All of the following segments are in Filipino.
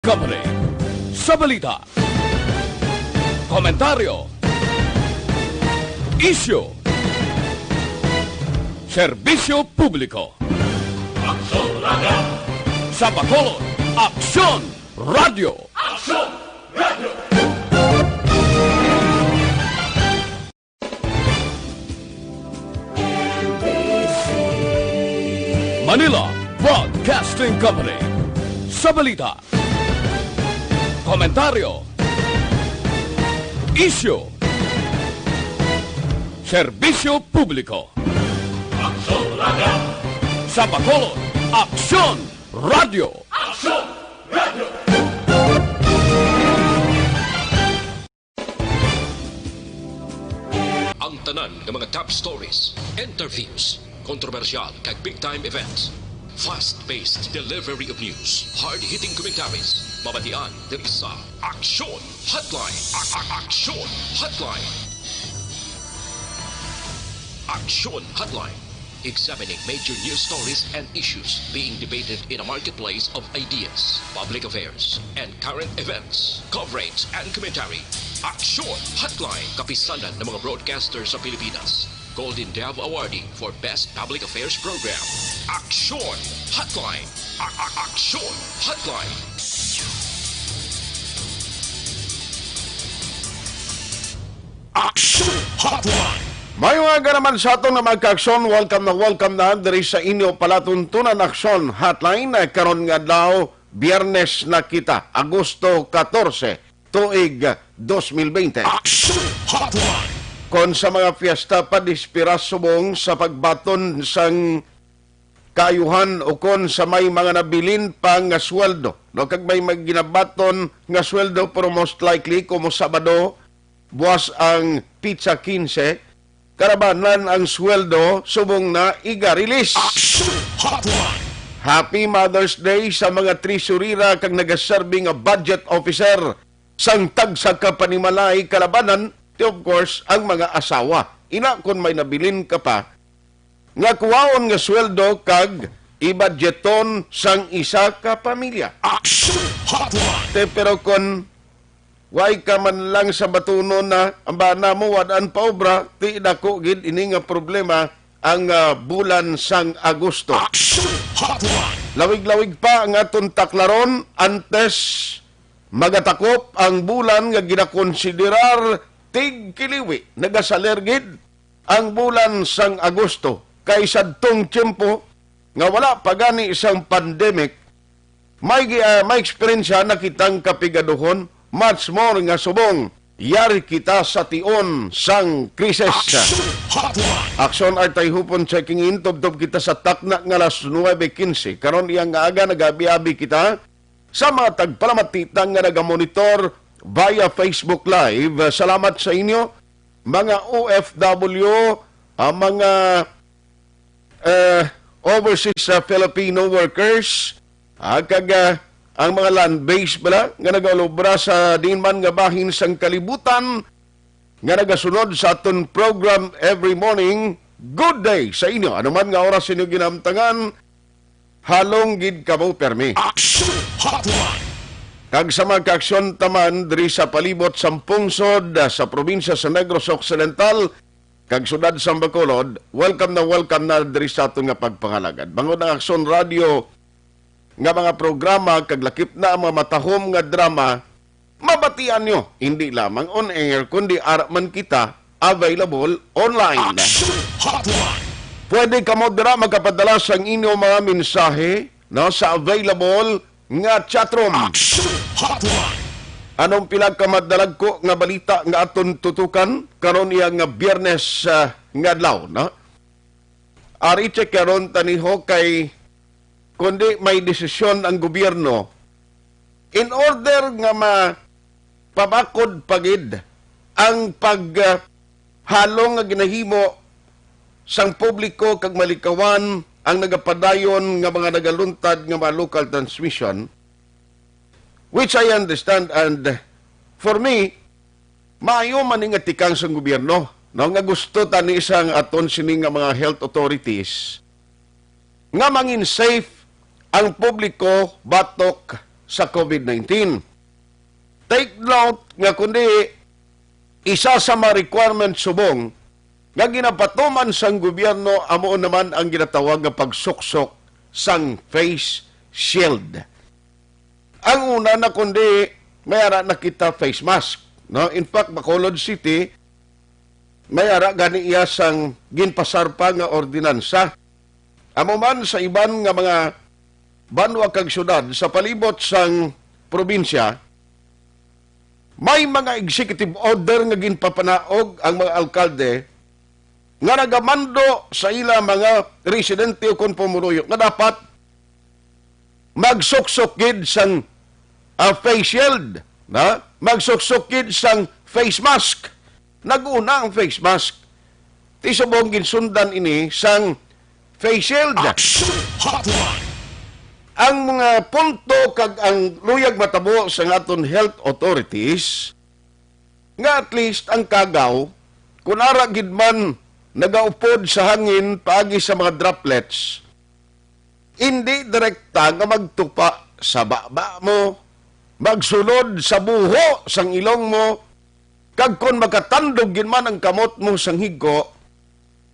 Company. Sa balita, komentaryo, isyu, serbisyo publiko. Aksyon Radio! Sa Bacolod, Aksyon Radio! Aksyon Radio! Manila Broadcasting Company. Sa balita, komentaryo, isyu, serbisyo publiko. Aksyon Radio! Sa Bacolod, Aksyon Radio! Aksyon Radio! Ang tanan ng mga top stories, interviews, kontrobersyal kag big-time events, fast-paced delivery of news, hard-hitting commentaries, mabatian ng isa, Aksyon Hotline. Aksyon Hotline. Aksyon Hotline. Examining major news stories and issues being debated in a marketplace of ideas, public affairs, and current events. Coverage and commentary. Aksyon Hotline. Kapisanan ng mga broadcasters sa Pilipinas. Golden Dove Awarding for Best Public Affairs Program. Aksyon Hotline. Aksyon Hotline. Aksyon Hotline! May mga naman sa ato na magka-aksyon, welcome na diri sa inyo palatuntunan Aksyon Hotline. Karon nga daw, Biyernes na kita, Agosto 14, tuig 2020. Aksyon Hotline! Kon sa mga fiesta pa dispiras subong sa pagbaton sang kayuhan o kon sa may mga nabilin pa nga sweldo. No, kag may maginabaton nga sweldo pero most likely kumo Sabado, buwas ang pizza 15, karabanan ang sweldo subong na iga-release. Aksyon Hotline! Happy Mother's Day sa mga treasurera kag nagaserving nga budget officer sang tagsa ka panimalay kalabanan. Of course, ang mga asawa. Ina kung may nabilin ka pa, nga kuwaon nga sweldo kag ibadjeton sang isa ka pamilya. Aksyon Hotline! Pero kung way ka man lang sa batuno na ang bana mo wadaan pa obra, ti dako gid ini nga problema ang bulan sang Agosto. Aksyon Hotline! Lawig-lawig pa ang aton taklaron antes magatakop ang bulan nga ginakonsiderar tig-kiliwi, nagasalergid ang bulan sang Agosto. Kaysa tong tiyempo nga wala pa gani isang pandemic, may experience nakitang kapigaduhon, much more nga subong, yari kita sa tion sang krisis. Aksyon Hotline! Aksyon ay Tayhopon checking in, tubtob kita sa takna nga alas 9:15. Karon iyang nga aga nagabi-abi kita sa mga tagpalamatitang nga nagamonitor via Facebook Live. Salamat sa inyo, mga OFW, mga overseas Filipino workers, kag ang mga land-based bala, nga nagalubra sa dinman nga bahin sang kalibutan, nga nagasunod sa aton program every morning. Good day sa inyo. Ano man nga oras inyo ginamtangan, halong gid kamo permi. Aksyon Hotline! Kag sa mga kaaksyon taman diri sa palibot sang pungsod sa probinsya sa Negros Occidental kag syudad sa Bacolod, welcome na diri sa aton nga pagpangalagad. Bangod ang Aksyon Radio nga mga programa kag lakip na ang mga matahom nga drama, mabatian nyo hindi lamang on air kundi ara man kita available online. Aksyon Hotline! Pwede kamo dira magkapadala sang inyong mga mensahe no sa available nga chatroom. Aksyon Hotline! Anong pinagkamadalag ko nga balita nga aton tutukan karon iya nga Biyernes nga adlaw, no? Ari check karon taniho kay kundi may desisyon ang gobyerno in order nga mapabakod pagid ang halong nga ginahimo sang publiko kag malikawan ang nagapadayon nga mga nagaluntad nga mga local transmission, which I understand, and for me, maayo man nga tikang sa gobyerno, no, nga gusto tani isang aton sini nga mga health authorities nga mangin safe ang publiko batok sa COVID-19. Take note nga kundi isa sa mga requirement subong nga ginapatuman sang gobyerno amo naman ang ginatawag nga pagsuksok sang face shield. Ang una na kundi mayara na kita face mask. No? In fact, Bacolod City, mayara gani iya sang ginpasar pa nga ordinansa. Amo man sa iban nga mga banwa kag syudad sa palibot sang probinsya, may mga executive order nga ginpapanaog ang mga alkalde nga nagamando sa ila mga residente o kon pumuruyo nga dapat magsuksokid sang face shield, na? Magsuksokid sang face mask. Naguna ang face mask. Tisubong ginsundan ini sang face shield. Aksyon Hotline. Ang mga punto kag ang luyag matabo sa aton health authorities nga at least ang kagaw kung ara gid man nagaupod sa hangin paagi sa mga droplets, hindi direkta nga magtupa sa baba mo, magsulod sa buho sang ilong mo, kag kon makatandog gid man ang kamot mo sang higko,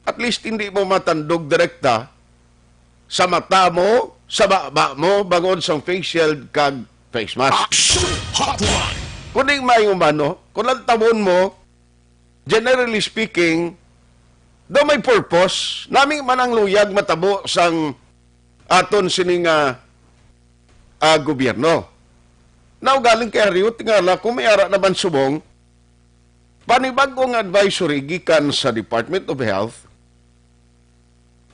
at least hindi mo matandog direkta sa mata mo, sa baba mo, bangod sang face shield kag face mask. Aksyon Hotline. Kuning may umano, kung lang tabon mo, generally speaking, daw may purpose, naming man ang luyag matabo sang aton sining gobyerno. Now, galing kay Ariut, tingala, kung may ara naman subong, panibagong advisory gikan sa Department of Health,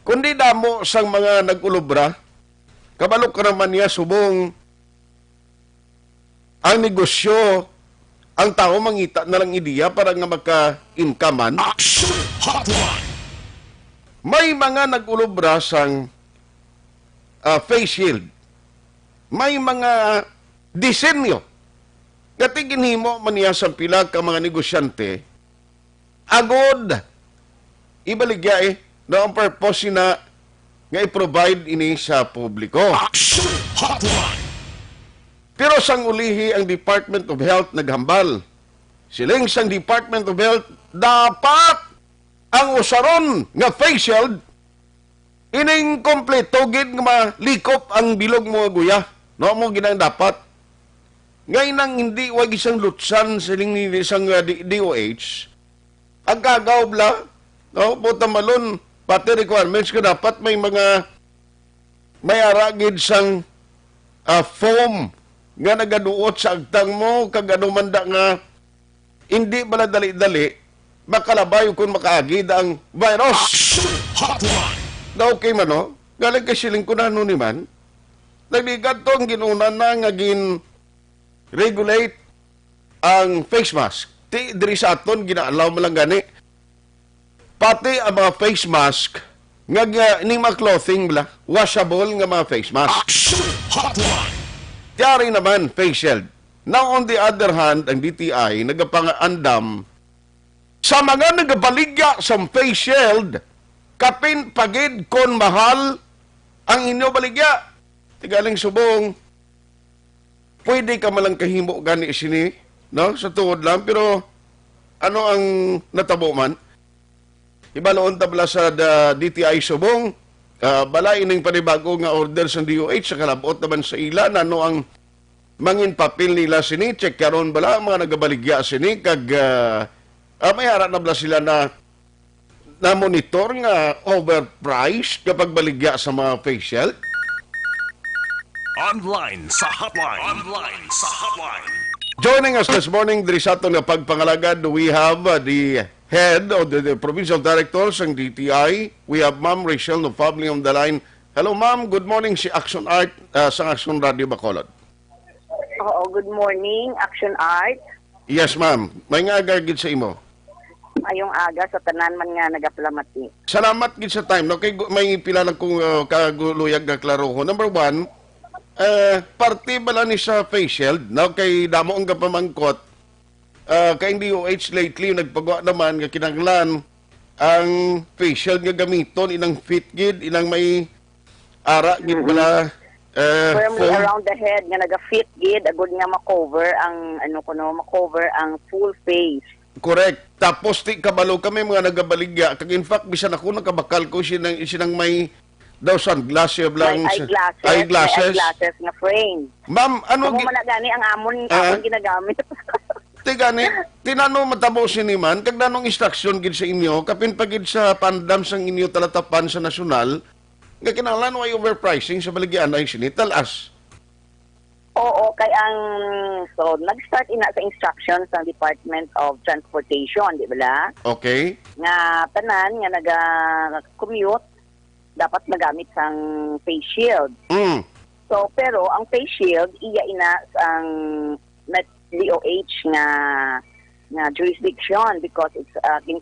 kundi damo sang mga nag-ulubra, kabalok ka naman niya subong ang negosyo, ang tao mangita na lang ideya para nga magka-inkaman. Aksyon Hotline. May mga nag-ulubra sang face shield. May mga disenyo. Katigin himo man niya sa pila ka mga negosyante, agod, ibaligya na ang purpose na nga i-provide ini sa publiko. Aksyon Hotline. Pero sang ulihi ang Department of Health naghambal. Siling sang Department of Health, dapat ang usaron nga face shield ining kompleto gid nga malikop ang bilog mo guya. No mo ginang dapat. Ngayon nang hindi wag isang lutsan siling ni isang DOH. Ang kagaw bla, no, puta malon pati requirements ka dapat may mga may aragid sang foam nga nagaduot sa agtang mo kag manda nga hindi bala dali-dali makalabay kung makaagid ang virus. Aksyon Hotline. Na okay man, no? Galing kay siling ko na ni man. Nagbigat to ang ginuna na nga regulate ang face mask. Diri sa aton, ginaalaw mo lang gani. Pati ang mga face mask, nga ining mga clothing bala, washable nga mga face mask. Aksyon Hotline. Tiyari naman, face shield. Now, on the other hand, ang DTI, nagapangaandam sa mga nagabaligya sa face shield, kapin pagid kon mahal ang inyo baligya. Tigaling subong, pwede ka malang kahimo gani sini, no? Sa tuod lang, pero ano ang natabo man? Ibaloon tabla sa DTI subong, balay ning panibago nga order sa DOH sa kalabot naman sa ila ano ang mangin papel nila sini check karon bala mga nagabaligya sini kag may harap na bala sila na monitor nga overpriced kapag baligya sa mga facial. Online sa hotline. Online sa hotline. Joining us this morning diri sa aton nga pagpangalagad, we have the head of the provincial directors ng DTI. We have Ma'am Rachel Nofabli on the line. Hello ma'am, good morning si Aksyon Art sa Aksyon Radio Bacolod. Oo, good morning, Aksyon Art. Yes ma'am, may nga agad sa imo. Ayong aga sa tanan man nga nagaplamati. Salamat gid sa time. No? Kay may pila lang kong kaguluyag na klaro ko. Number one, parte bala ni sa face shield. No? Kay damo ang kapamangkot. Kay DOH lately, nagpagawa naman nga kinanglan ang face shield nga gamiton, inang fit gid, inang may ara gid bala firmly around the head nga naga-fit gid agud nga ma-cover ang ma-cover ang full face. Correct. Tapos ti kabalo kami mga nagabaligya. Kag in fact bisan ako nakabakal ko sinang may daw sunglasses lang. May eyeglasses nga frame. Ma'am, ano Kung man gani ang amon ginagamit. Ti gani tinano matabo siniman kag nanong instruction gid sa inyo kapin pagid sa pandam sang inyo talatapan sa nasyonal nga kinahanglan way overpricing sa baligyan ay sinitalas. Oo, kay ang nag-start ina sa instructions ng Department of Transportation, di ba? Okay. Nga tanan nga naga-commute dapat magamit sang face shield. So pero ang face shield iya ina ang DOH nga jurisdiction because it's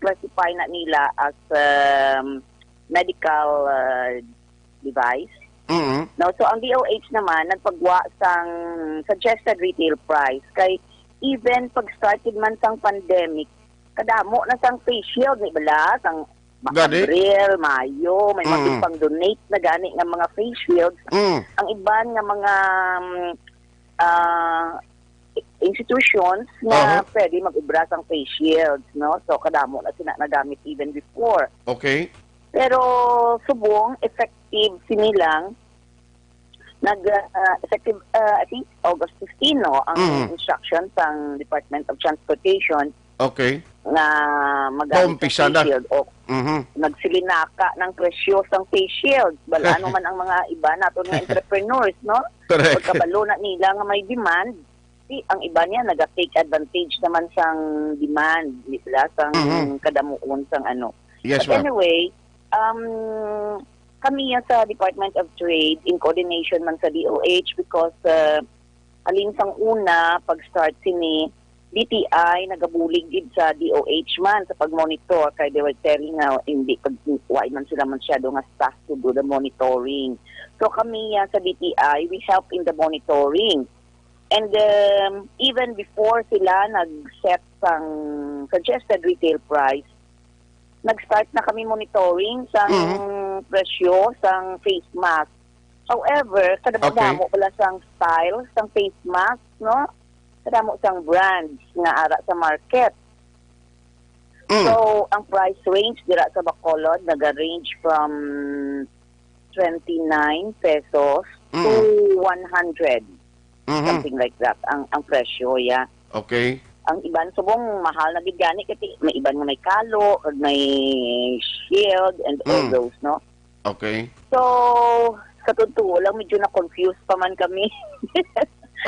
classify na nila as medical device. No, so ang DOH naman nagpagwa sang suggested retail price kay even pag started man sang pandemic kadamo na sang face shield ni bala sang Abril, Mayo, may pang donate na gani nga mga face shields. Ang iban nga mga institutions na pwede mag-ubra sang face shields, no? So kadamo na sila nagamit even before. Okay. Pero subong effective sinilang effective I think August 15 no ang instructions ng Department of Transportation. Okay. Na magamit ng face shield o nagsilinaka ng presyo ng face shield. Ano man ang mga iba nato nga entrepreneurs, no? Correct. Pagkabalo na nila nga may demand, ang iba niya naga-take advantage naman sang demand, nila sang kadamuon sang ano. Yes, but anyway, kami sa Department of Trade in coordination man sa DOH because alin sang una pag-start sini DTI nagabulig gid sa DOH man sa pag-monitor kay they were telling nga hindi why man sila masyado nga staff to do the monitoring. So kami sa DTI we help in the monitoring. And even before sila nag-set sang suggested retail price, nag-start na kami monitoring sang presyo sang face mask. However, kadamo pala sang style sang face mask, no? Kadamo sang brands nga ara sa market. So, ang price range dira sa Bacolod naga-range from 29 pesos to 100. Something like that ang presyo ya. Okay. Ang iban subong mahal na gid gani kasi may iban nga may kalo, may shield and all those, no? Okay. So, sa totoo lang medyo na confused pa man kami.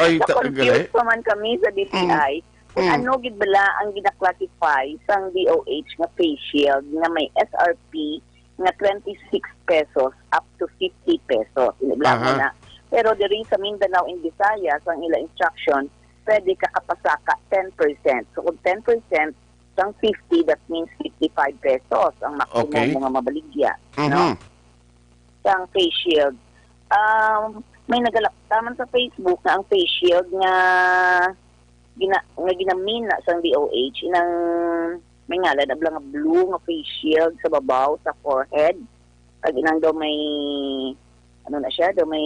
Ay, confused pa man kami sa DTI. Kung ano gid bala ang gina-classify sang DOH nga face shield nga may SRP nga 26 pesos up to 50 pesos. Inibla mo na. Pero diri sa Mindanao and Visayas ang ila instruction pwede ka kapasaka 10%. So kung 10% sang 50 that means 55 pesos ang maximum mga mabaligya. No? Sang face shield. May nagalaktaman sa Facebook na ang face shield nga ginamina sa DOH inang may ngalan na blang blue nga face shield sa babaw sa forehead kag inang daw may ano na siya daw may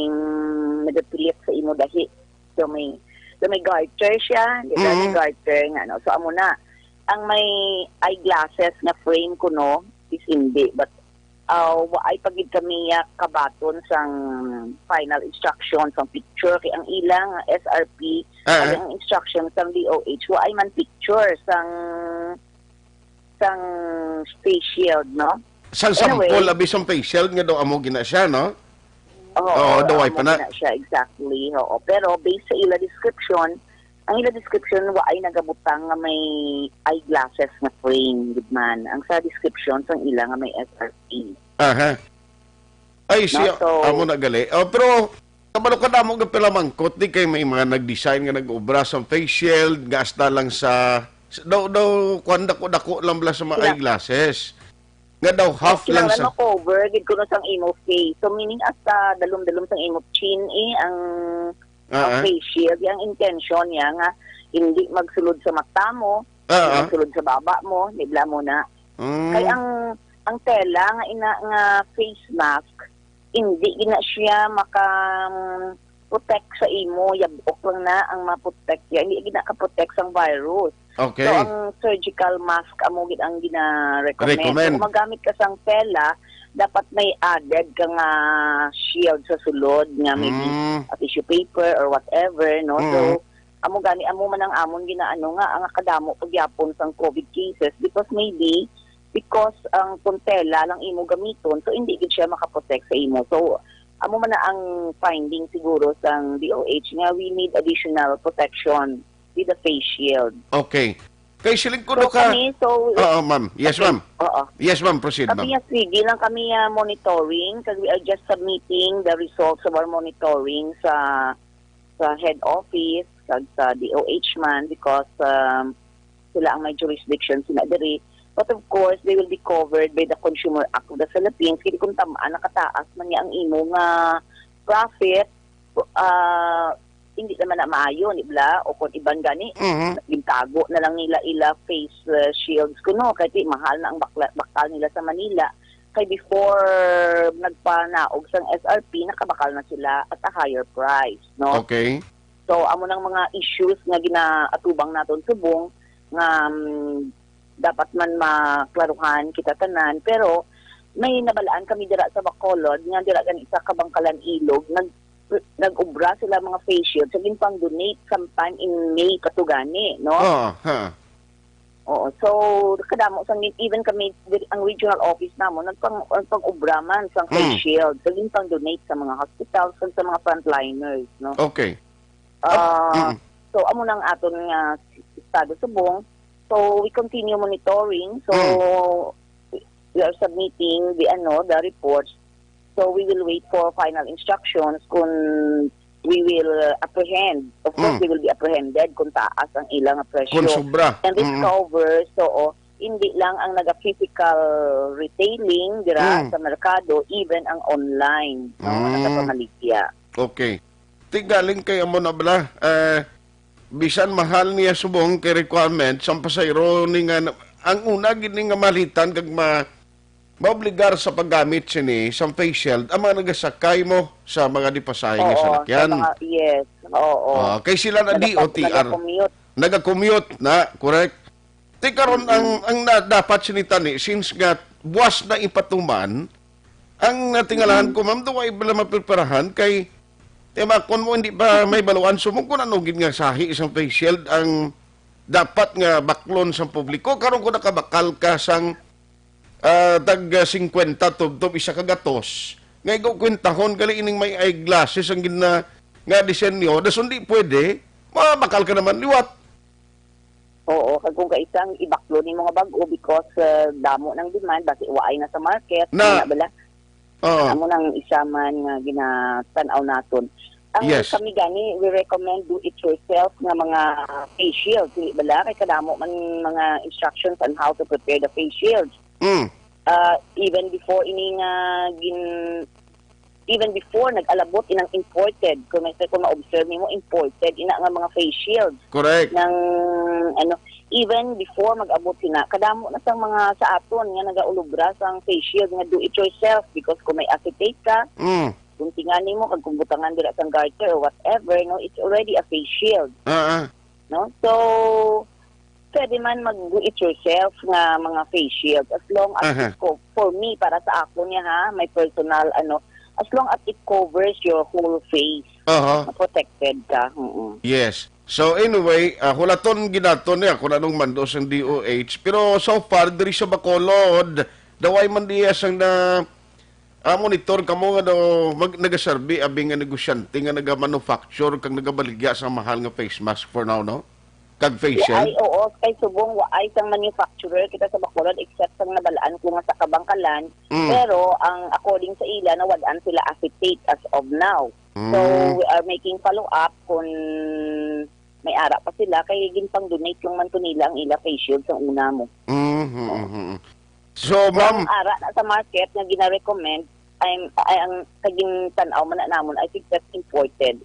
nagapilip sa imo dahi daw may garter siya di ba may garter nga no so amo na ang may eyeglasses na frame ko no is hindi but ay pagid kami kabaton sang final instructions sang picture kay ang ilang SRP ang instructions sang DOH wa ay man picture sang face shield no sang sample abi sang face shield nga daw amo gina siya no daw ay pa na siya exactly oo pero based sa ila description ang ila description wa ay nagabutang nga may eyeglasses na frame gud man ang sa description sang ila nga may SRP. Ay siya amo na gali. Pero kabalo ka damo nga pila mangkot di kay may mga nag-design nga nag-obra sa face shield nga hasta lang sa daw kuan dako lang bala sa mga eyeglasses. Nga daw half lang sa cover gid ko na sang imo face. So meaning hasta dalom-dalom sang imo chin ang face shield, yung intention niya nga hindi magsulod sa mata mo, magsulod sa baba mo, nibla mo na. Kaya ang tela nga ina nga face mask hindi gina siya protect sa imo, yabok lang na ang ma-protect ya. Hindi gina ka-protect sang virus. Okay. So ang surgical mask amo gid ang gina-recommend. So, kung magamit ka sang tela, dapat may added ka nga shield sa sulod nga maybe a tissue paper or whatever, no? So amo man ang amon ginaano nga ang kadamo pagyapon sang COVID cases because ang kuntela lang imo gamiton, so hindi gid siya makaprotect sa imo. So amo man na ang finding siguro sang DOH nga we need additional protection with the face shield. Okay. Kay siling kuno ka. Oo, ma'am. Yes, okay. Ma'am. Oo. Yes, ma'am. Proceed, ma'am. Kami sige lang kami monitoring kasi we are just submitting the results of our monitoring sa head office kag sa DOH man because sila ang may jurisdiction sila diri. But of course, they will be covered by the Consumer Act of the Philippines. Kaya kung tamaan, nakataas man niya ang imo nga profit, hindi naman na maayo, nibla, o kung iban gani, gintago na lang nila face shields kuno, kaya mahal na ang bakal nila sa Manila. Kaya before nagpanaog sang SRP, nakabakal na sila at a higher price, no? Okay. So, amo ng mga issues nga ginaatubang naton subong, nga dapat man maklaruhan kita tanan, pero may nabalaan kami dira sa Bacolod nga dira gani sa Kabangkalan Ilog nag-ubra sila mga face shield sa pang donate sometime in May katugani, no? Oo, so kadamo sang even kami ang regional office namon nagpang-ubra man sang face shield sa pang donate sa mga hospitals sa mga frontliners, no? Okay. So amo nang aton nga estado subong. So we continue monitoring. So we are submitting the reports. So we will wait for final instructions kung we will apprehend. Of course, we will be apprehended kung taas ang ilang presyo. Kung sobra. And this covers, hindi lang ang naga-physical retailing dira sa merkado, even ang online, nagapamaligya. Okay. Tigaling kay amo na bala, bisan mahal niya subong kay requirement sa pasayro ni nga ang una gini nga malitan kag maobligar sa paggamit sini sa face shield ang mga nagasakay mo sa mga dipasahe nga salakyan. Yes. Oo. Kay sila na DOTR nagakommute na, correct? Ti karon ang dapat sinita ni since nga buwas na ipatuman ang natingalahan ko ma'am duway bala mapreparahan kay kung mo hindi ba may baluan sumong kung ano nga sahi isang face shield ang dapat nga baklon sa publiko karon ko nakabakal ka sang tag 50 tubtob isa ka gatos nga ikaw kwentahon gali ining may eyeglasses ang gina nga disenyo das hindi pwede mabakal ka naman liwat. Oo, kung kaisang ibaklo ni mga bago because damo ng demand basi waay na sa market na bala. Amo nang isa man nga ginatanaw naton. Ang kami gani, we recommend do it yourself nga mga face shields. Bala, kay kadamo man mga instructions on how to prepare the face shields. Even before even before nag-alabot inang imported. Kung ma-observe nimo imported ina nga mga face shields. Correct. Nang even before mag-abot sina, kadamo na sang mga sa aton nga nagaulubra sang face shield nga do it yourself because kung may acetate ka, kung tingani mo kag kung butangan dira sang garter or whatever, no, it's already a face shield. No? So pwede man mag-do it yourself nga mga face shield as long as for me para sa ako niya may personal as long as it covers your whole face. Protected ka. Yes. So anyway, hulaton ginaton niya kung anong mandos ang DOH. Pero so far, diri sa Bacolod, daway man diya sang na monitor ka mo nga nagaserbi abing nga negosyante nga nagamanufacture kang nagabaligya sa mahal nga face mask for now, no? Kag facial? Ay, oo. Kay subong waay sang manufacturer kita sa Bacolod except sang nabalaan ko nga sa Kabangkalan. Pero ang according sa ila nawadaan sila acetate as of now. So we are making follow-up kung may ara pa sila kay ginpang donate yung man to nila ang ila face shield sa una mo. So ma'am, ara na sa market nga gina-recommend ay ang kaging tanaw man namon I think that's imported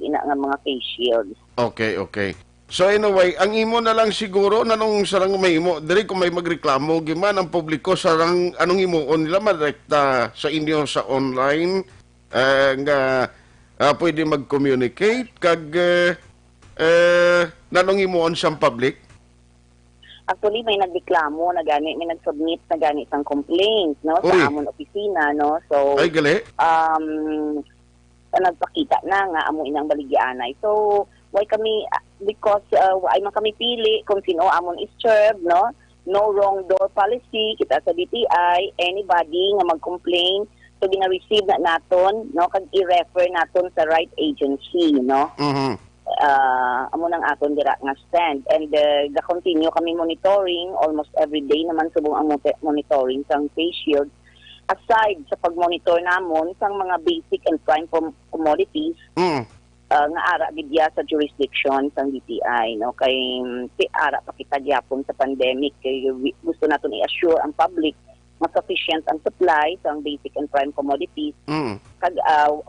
ina nga mga face shields. Okay. So anyway, ang imo na lang siguro nanong sarang may imo diri kung may magreklamo giman ang publiko sarang anong imuon nila direkta sa inyo sa online nga pwede mag-communicate kag nanong imuon sa public. Actually, may nagreklamo na gani, may nag-submit na gani isang complaint, no, Uy. sa amon opisina, no. So, Ay gali. nagpakita na nga amo inang baligyanay. So, why kami, because why man kami pili kung sino amon is-serve, no? No wrong door policy, kita sa DTI, anybody nga mag-complain, so gina-receive na naton, no? Kag i-refer naton sa right agency, no? Amo nang aton dira nga stand. And ga-continue kami monitoring, almost every day naman subong ang monitoring sang face shield. Aside sa pag-monitor namon sang mga basic and prime commodities, nga ara gidya sa jurisdiction sang DTI, no, kay ara pa kita gyapon sa pandemic, kay gusto naton i-assure ang public nga sufficient ang supply sang basic and prime commodities kag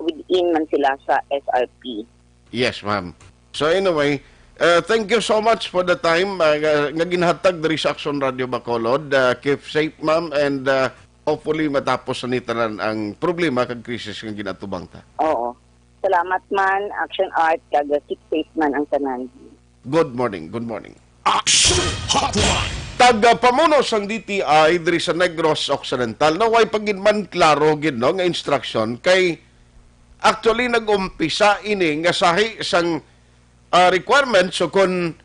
within man sila sa SRP. Yes, ma'am. So anyway, thank you so much for the time nga ginhatag diri sa Aksyon Radio Bacolod. Keep safe, ma'am, and hopefully matapos sa nitanan ang problema kag krisis nga ginatubang ta. Oo. Salamat man, Action Art, kag keep safe man ang tanan. Good morning, good morning. Aksyon Hotline. Taga-pamuno sang DTI diri sa Negros Occidental na way pagidman klaro gid no nga instruction kay actually nag-umpisa ini nga sahi sang requirements o kon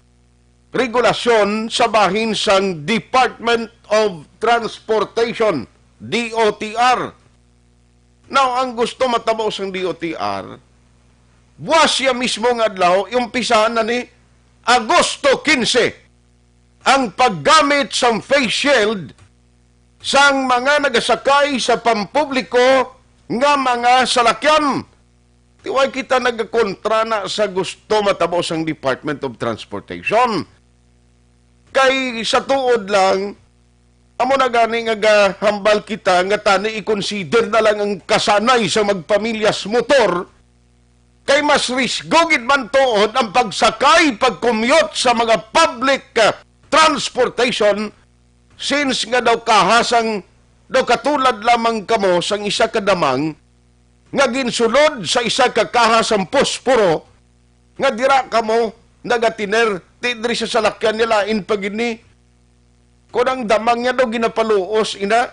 regulasyon sa bahin sang Department of Transportation, DOTR. Now, ang gusto matabo sang DOTR, buwas siya mismo nga adlaw, umpisahan na ni Agosto 15 ang paggamit sang face shield sang mga nagasakay sa pampubliko nga mga salakyan. Tiway kita nagakontra na sa gusto matabo sang Department of Transportation. Kay sa tuod lang, amo na gani nga hambal kita nga tani i-consider na lang ang kasanay sa magpamilyas motor kay mas risgo gid man tuod ang pagsakay, pag-commute sa mga public transportation since nga daw kahasang daw katulad lamang kamo sang isa ka damang nga ginsulod sa isa ka kahasang posporo nga dira kamo nagatiner tidri sa salakyan nila in pagini kung ang damang niya daw ginapaluos ina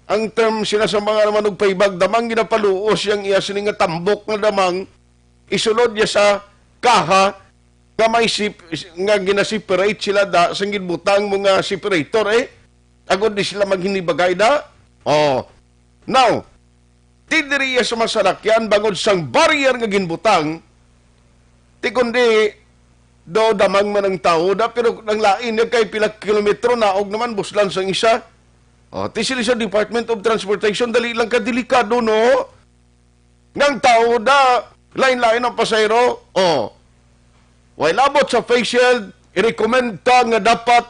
ang term sila sa mga naman og paybag damang ginapaluos yang iya sini nga tambok nga damang isulod niya sa kaha nga may nga gina-separate sila da sang gibutang mga separator agod di sila maghinibagay da. Now tidiri sa masalakyan bangod sang barrier nga ginbutang ti kundi do damang man ang tao da pero nang lain niya kay pila kilometro naog naman buslan sang isa. Ti sila sa Department of Transportation dali lang ka delikado no. Ngang tao da lain-lain ang pasayro. While abot sa face shield, i-recommend ta nga dapat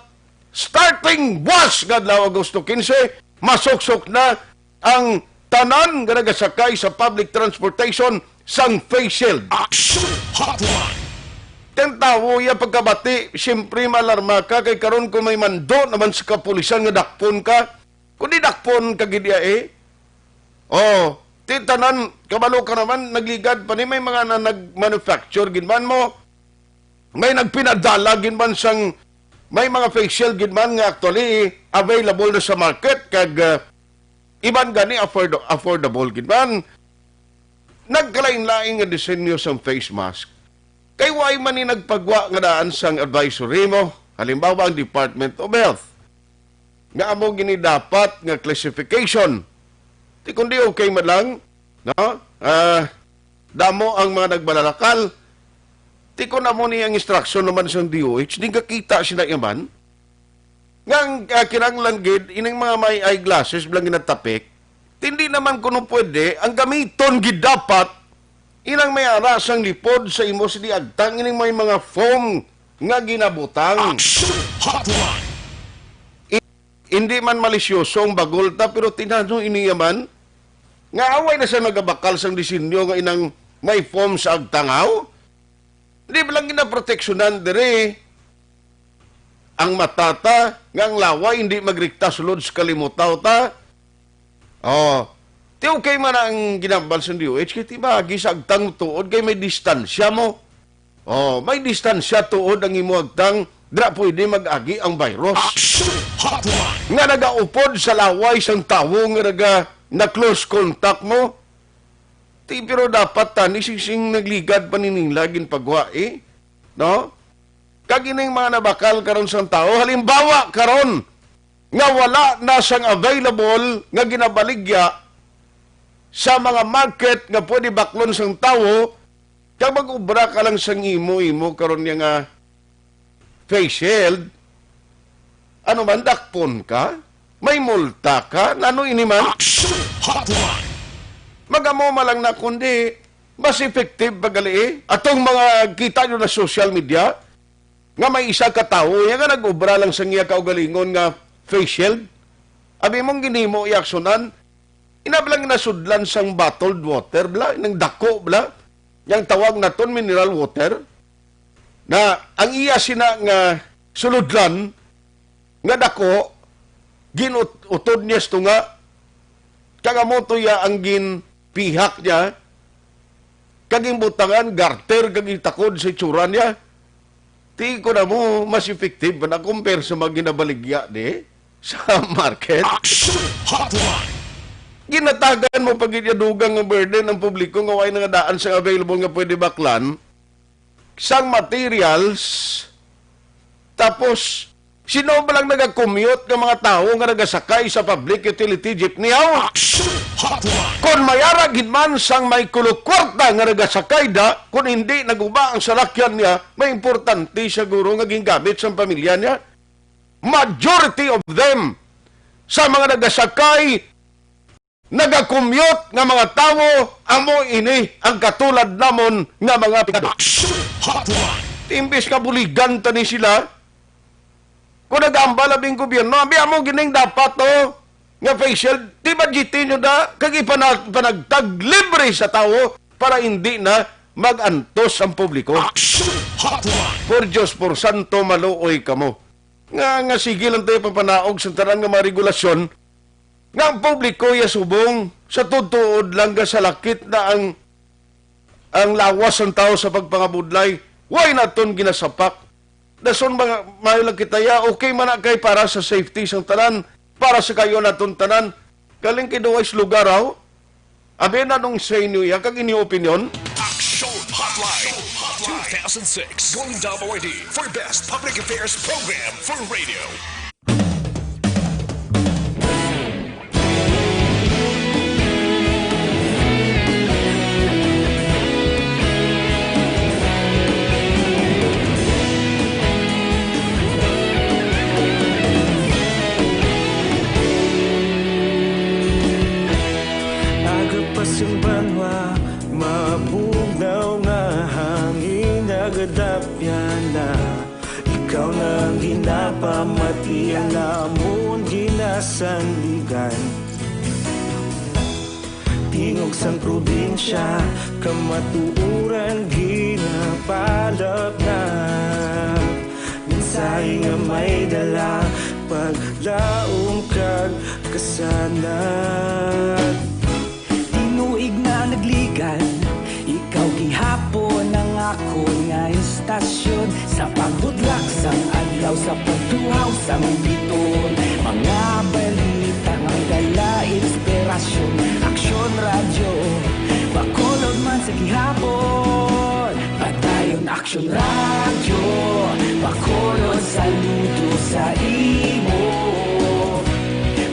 starting buwas nga adlaw Agosto 15 masuksok na ang tanan nga nagasakay sa public transportation sang face shield. Aksyon Hotline. Tentawo ya pagkabati, siyempre malarma ka kay karon kung may mando naman sa kapulisan nga dakpon ka. Kung di dakpon ka gidya titanan, kabalo ka naman, nagligad pa ni may mga na nag-manufacture, ginman mo, may nagpinadala, ginman sang, may mga facial, ginman nga actually available na sa market, kag iban gani affordable, ginman. Nagkalain-laing nga disenyo sang face mask. Kay way man ni nagpagwa nga daan sang advisory mo, halimbawa ang Department of Health, nga amo gini dapat nga classification. Di kundi okay man lang, no? Damo ang mga nagbalalakal. Di ko na mo niyang instruction naman sa DOH, di kakita sila yaman. Ngang kinanglan gid, ining mga may eyeglasses bilang ginatapik, hindi naman kuno pwede, ang gamiton gid dapat, inang may arasang lipod sa imo sa diagtang, ining may mga foam nga ginabutang. Aksyon Hotline. Hindi man malisyoso ang bagulta, pero tinanong iniyaman, nga away na siya nagabakal sang disenyo nga inang may foam sa agtangaw. Di ba lang ginaproteksyonan dire ang matata nga ang laway hindi magrikta sulod sa kalimutaw ta. Oh, ti okay man ang ginambal sa DOH kay tibagi sa agtang tuod kay may distansya mo. Oh, may distansya tuod ang imo agtang dra pwede mag-agi ang virus. Aksyon Hotline. Nga nagaupod sa laway sang tawo nga na close contact mo. Ti pero dapat tani sing nagligad panininglagin pagwae, no? Kagining mga nabakal karon sang tao, halimbawa karon nga wala na sang available nga ginabaligya sa mga market nga pwede baklon sang tao, kag mag-ubra ka lang sang imo karon nga face shield, ano man dakpon ka, may multa ka, nano ini man? Aksyon Hotline. Magamo malang na kundi mas effective bagali atong mga kita nyo na social media nga may isa ka tawo nga nag-ubra lang sa iya kaugalingon nga face shield. Abi mong ginimo i-aksyonan, inablang nasudlan sang bottled water bla, nang dako bla, yang tawag naton mineral water, na ang iya sina nga suludlan nga dako ginutod niya sto nga kagamoto ya ang ginpihak niya kaging butangan garter kaging takod sa itsura niya. Ti ko na mo mas effective na compare sa mga ginabaligya di sa market. Aksyon Hotline. Ginatagan mo pag inadugang ng burden ng publiko nga way nga daan sa available nga pwede baklan sang materials, tapos sino ba lang nag-commute ng mga tao nga nagasakay sa public utility jeepney? Aksyon Hotline. Kung mayaragin man sang may kulukwarta nga nagasakay da, kung hindi naguba ang salakyan niya, may importante siguro nga gingamit sa pamilya niya. Majority of them sa mga nagasakay, nagakommute nga mga tao, amo ini ang katulad namon nga mga pikado. Aksyon Hotline. Imbes ka buligan tani sila, kung nag-aambal abing gobyerno, abi amo gining dapat nga facial, di ba GT nyo da, kag ipanagtag libre sa tao para hindi na mag-antos ang publiko. Aksyon Hotline. Por Diyos, por santo, maluoy kamo. Nga sige lang tayo papanaog sa tanan nga mga regulasyon, nga ang publiko yasubong sa tutuod lang sa lakit na ang lawas ng tao sa pagpangabudlay. Why naton ginasapak? Dason mga mahilang kitaya, okay man na kay para sa safety sang tanan, para sa kayo naton tanan. Galing kinuwais lugar raw, abi na nung sa inyo ya, kag inyo opinion, Aksyon Hotline. 2006 Golden Dove Award for Best Public Affairs Program for Radio. Yung banwa, mabugnaw nga hangin nagadapyan na ikaw nang ginapamati ang namon ginasanligan. Tingog sang probinsya, kamatuuran ginapalap na minsay nga may dala paglaom kag kasanat. Tinuig na nagligan, ikaw gihapon ang ako nga istasyon sa pagbudlak sang adlaw sa pagtuhaw sang biton. Mga balita nga dala inspirasyon, Aksyon Radyo, bakolod man sa gihapon. Padayon Aksyon Radyo, bakolod saludo sa imo.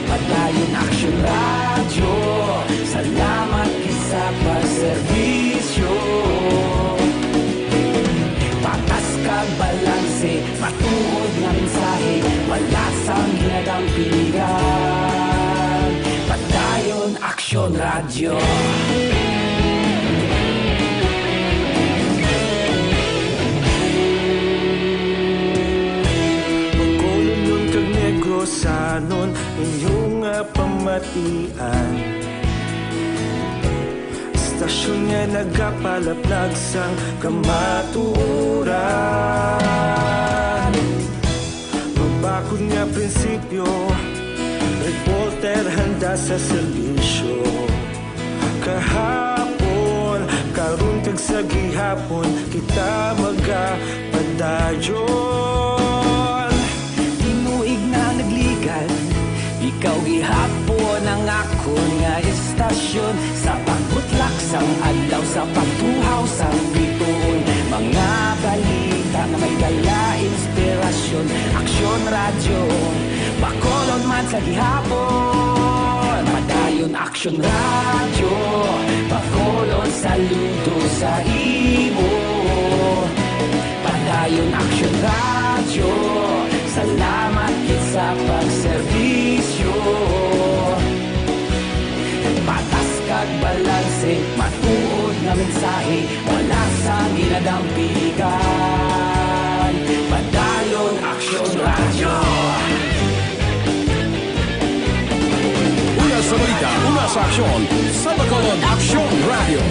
Padayon Aksyon Radyo, salamat sa pagserbisyo. Patas kag balanse, matuod nga mensahe, wala sang hinagang pilihan. Padayon Aksyon Radyo. Pagkulon nun kag negosanon, inyong pamatian. aksyon nga nagapalaplag sang kamatuoran. Magbakod nga prinsipyo, reporter handa sa serbisyo. Kahapon, karun kag sa gihapon, kita magapadayon. Tinuig na nagligan, ikaw gihapon ang ako nga istasyon. Sa pagbutlak sang adlaw, sa pagtuhaw sang bituon, mga balita na may dala inspirasyon. Aksyon radyo, bakolon man sa gihapon. Padayon Aksyon radyo, bakolon saludo sa imo. Padayon Aksyon radyo, salamat kit sa pagserbisyo. Patas kag balanse, matuod nga mensahe, wala sa ginadampigan. Padayon Aksyon radyo. Una sa balita, una sa aksyon, sa bakolod Aksyon Radio.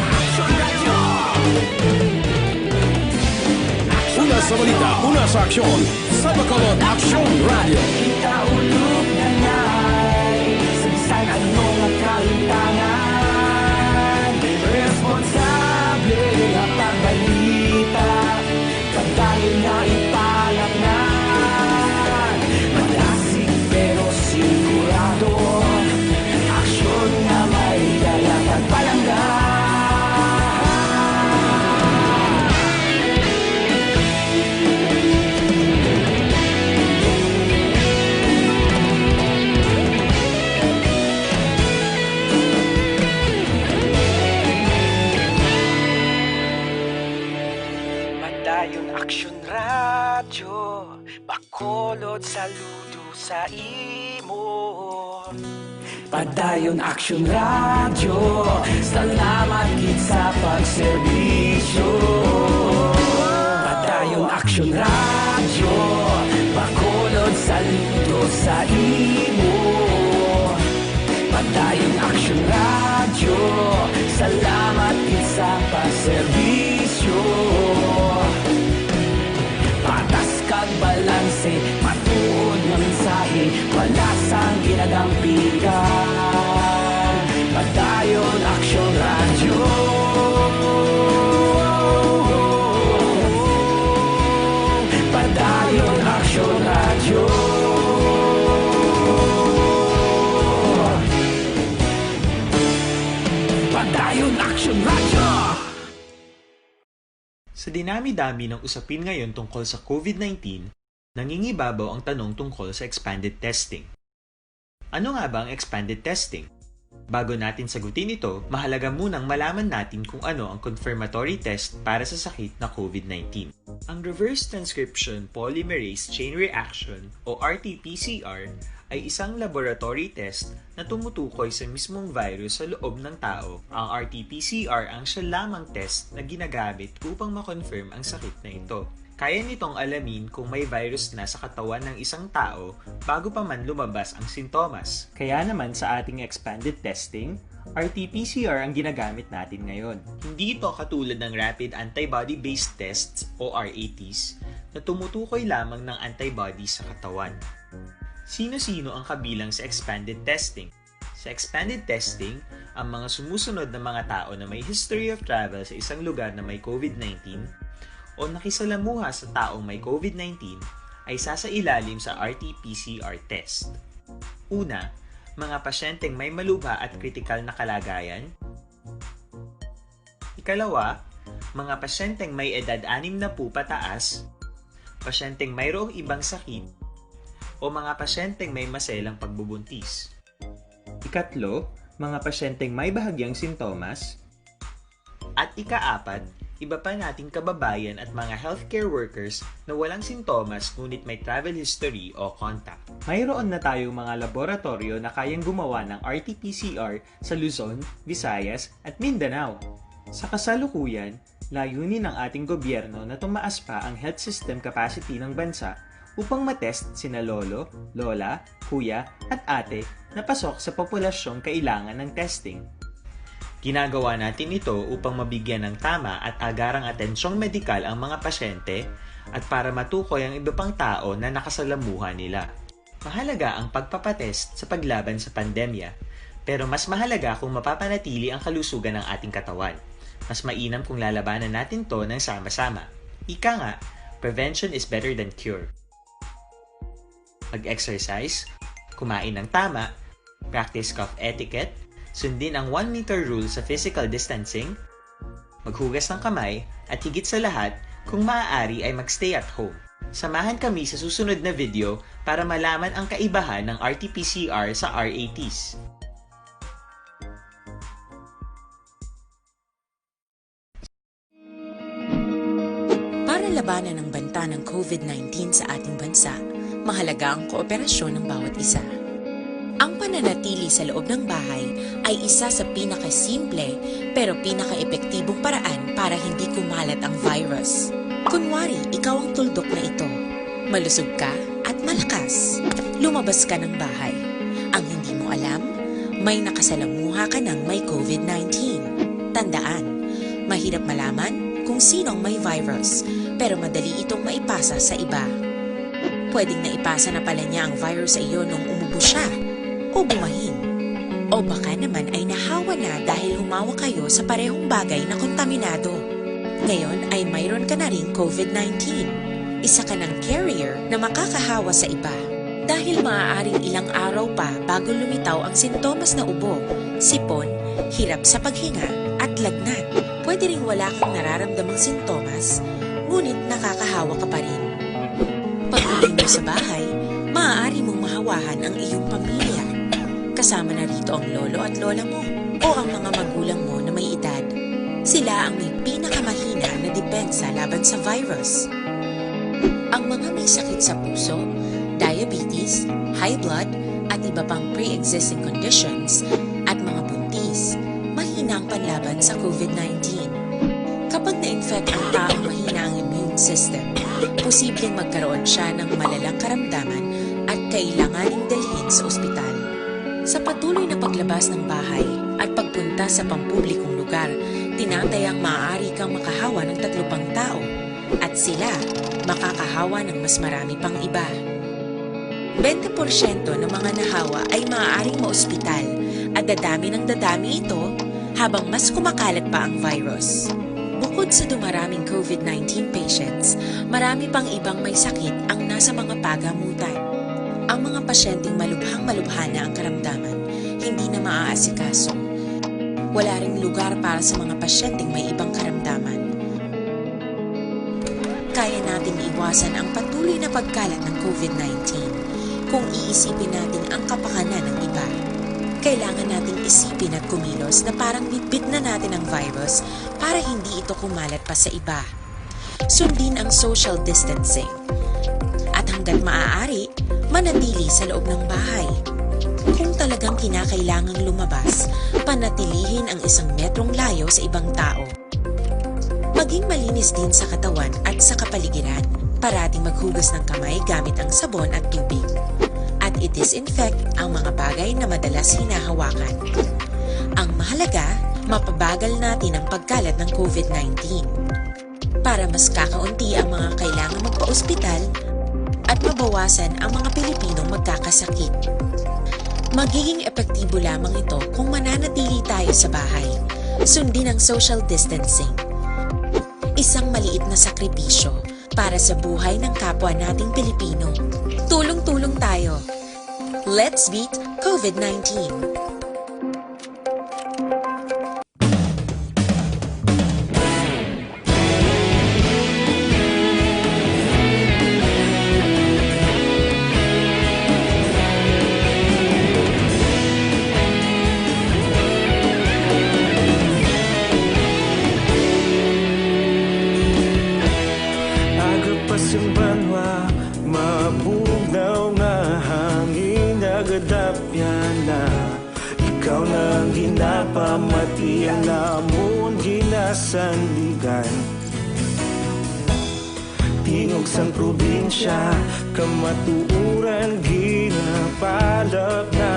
Una sa balita, una sa aksyon, sa bakolod Aksyon Radio. Kita ulog na ngay, sa bisan anong nga kalintangan. Responsable nga pagbalita, pagdayon nga ipalaknan. Malasig pero sigurado, aksyon nga may dala pagpalanggan. Padayon Aksyon radyo, bakolod saludo sa imo. Padayon Aksyon radyo, salamat kit sa pagserbisyo. Padayon Aksyon radyo, bakolod saludo sa imo. Padayon Aksyon radyo, salamat kit sa pagserbisyo. Patas kag balanse, matuod nga mensahe, wala sang ginadampigan. Padayon Aksyon radyo. Padayon Aksyon radyo. Padayon Aksyon radyo. Sa dinami-dami ng usapin ngayon tungkol sa COVID-19, nangingibabaw ang tanong tungkol sa expanded testing. Ano nga ba ang expanded testing? Bago natin sagutin ito, mahalaga munang malaman natin kung ano ang confirmatory test para sa sakit na COVID-19. Ang reverse transcription polymerase chain reaction o RT-PCR ay isang laboratory test na tumutukoy sa mismong virus sa loob ng tao. Ang RT-PCR ang siya lamang test na ginagamit upang makonfirm ang sakit na ito. Kaya nitong alamin kung may virus na sa katawan ng isang tao bago pa man lumabas ang sintomas. Kaya naman sa ating expanded testing, RT-PCR ang ginagamit natin ngayon. Hindi ito katulad ng rapid antibody-based tests o RATs na tumutukoy lamang ng antibodies sa katawan. Sino-sino ang kabilang sa expanded testing? Sa expanded testing, ang mga sumusunod na mga tao na may history of travel sa isang lugar na may COVID-19 o nakisalamuha sa taong may COVID-19 ay sasailalim sa RT-PCR test. Una, mga pasyenteng may malubha at kritikal na kalagayan. Ikalawa, mga pasyenteng may edad 60 pataas, pasyenteng mayroong ibang sakit, o mga pasyenteng may maselang pagbubuntis. Ikatlo, mga pasyenteng may bahagyang sintomas. At ikaapat, iba pa nating kababayan at mga healthcare workers na walang sintomas ngunit may travel history o contact. Mayroon na tayong mga laboratorio na kayang gumawa ng RT-PCR sa Luzon, Visayas at Mindanao. Sa kasalukuyan, layunin ng ating gobyerno na tumaas pa ang health system capacity ng bansa upang matest sina lolo, lola, kuya at ate na pasok sa populasyong kailangan ng testing. Ginagawa natin ito upang mabigyan ng tama at agarang atensyong medikal ang mga pasyente at para matukoy ang iba pang tao na nakasalamuha nila. Mahalaga ang pagpapatest sa paglaban sa pandemya, pero mas mahalaga kung mapapanatili ang kalusugan ng ating katawan. Mas mainam kung lalabanan natin to ng sama-sama. Ika nga, prevention is better than cure. Mag-exercise, kumain ng tama, practice cough etiquette, sundin ang 1 meter rule sa physical distancing, maghugas ng kamay, at higit sa lahat, kung maaari ay magstay at home. Samahan kami sa susunod na video para malaman ang kaibahan ng RT-PCR sa RATs. Para labanan ang banta ng COVID-19 sa ating bansa, mahalaga ang kooperasyon ng bawat isa. Ang pananatili sa loob ng bahay ay isa sa pinakasimple pero pinaka-epektibong paraan para hindi kumalat ang virus. Kunwari, ikaw ang tuldok na ito. Malusog ka at malakas. Lumabas ka ng bahay. Ang hindi mo alam, may nakasalamuha ka ng may COVID-19. Tandaan, mahirap malaman kung sino ang may virus, pero madali itong maipasa sa iba. Pwedeng naipasa na pala niya ang virus sa iyo nung umubo siya o bumahin. O baka naman ay nahawa na dahil humawa kayo sa parehong bagay na kontaminado. Ngayon ay mayroon ka na rin COVID-19. Isa ka ng carrier na makakahawa sa iba. Dahil maaaring ilang araw pa bago lumitaw ang sintomas na ubo, sipon, hirap sa paghinga at lagnat. Pwede ring wala kang nararamdamang sintomas, ngunit nakakahawa ka pa rin. Pag-uwi mo sa bahay, maaari mong mahawahan ang iyong pamilya. Kasama na rito ang lolo at lola mo o ang mga magulang mo na may edad. Sila ang may pinakamahina na depensa laban sa virus. Ang mga may sakit sa puso, diabetes, high blood, at iba pang pre-existing conditions at mga buntis, mahina ang panlaban sa COVID-19. Kapag na-infect ang taong mahina ang immune system, posibleng magkaroon siya ng malalang karamdaman at kailanganing dalhin sa ospital. Sa patuloy na paglabas ng bahay at pagpunta sa pampublikong lugar, tinatayang maaari kang makahawa ng 3 pang tao at sila makakahawa ng mas marami pang iba. 20% ng mga nahawa ay maaaring maospital at dadami ng dadami ito habang mas kumakalat pa ang virus. Bukod sa dumaraming COVID-19 patients, marami pang ibang may sakit ang nasa mga pagamutan. Ang mga pasyenteng malubhang-malubha na ang karamdaman, hindi na maaasikaso. Wala ring lugar para sa mga pasyenteng may ibang karamdaman. Kaya nating iwasan ang patuloy na pagkalat ng COVID-19 kung iisipin natin ang kapakanan ng iba. Kailangan nating isipin at kumilos na parang bitbit na natin ang virus para hindi ito kumalat pa sa iba. Sundin ang social distancing. At hanggat maaari, manatili sa loob ng bahay. Kung talagang kinakailangang lumabas, panatilihin ang 1 metrong layo sa ibang tao. Maging malinis din sa katawan at sa kapaligiran. Parating maghugas ng kamay gamit ang sabon at tubig. At i-disinfect ang mga bagay na madalas hinahawakan. Ang mahalaga, mapabagal natin ang pagkalat ng COVID-19 para mas kakaunti ang mga kailangang magpa-ospital at mabawasan ang mga Pilipinong magkakasakit. Magiging epektibo lamang ito kung mananatili tayo sa bahay. Sundin ang social distancing. Isang maliit na sakripisyo para sa buhay ng kapwa nating Pilipino. Tulong-tulong tayo. Let's beat COVID-19. Ikaw na ang ginapamati ang namon ginasandigan. Tingog sang probinsya, kamatuuran ginapalap na.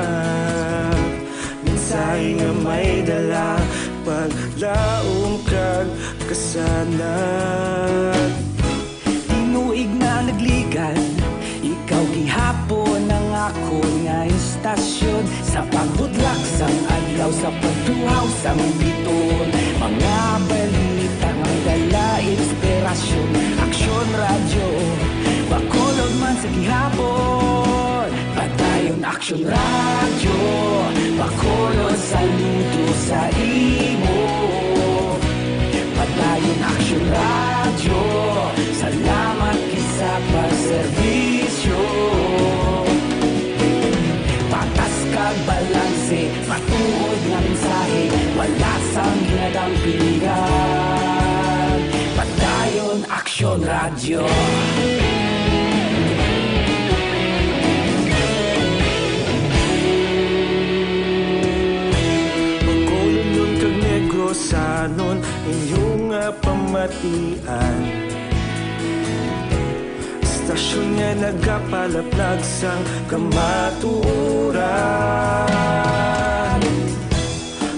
Minsay nga may dala, paglaom kag kasanan. Tinuig na nagligan, ikaw gihapon ang ako nga istasyon. Sa pagbudlak sang adlaw, sa pagtuhaw sang biton, mga balita nga dala inspirasyon. Aksyon radyo, bakolod man sa gihapon. Padayon Aksyon radyo, bakolod saludo sa imo. Padayon Aksyon radyo, salamat kisa pagserbisyo. Patas kag balanse, matuod nga mensahe, wala sang ginadang pilihan. Padayon Aksyon radyo. Sanon inyong pamatian, stasyon nga nagapalaplag sang kamatuoran.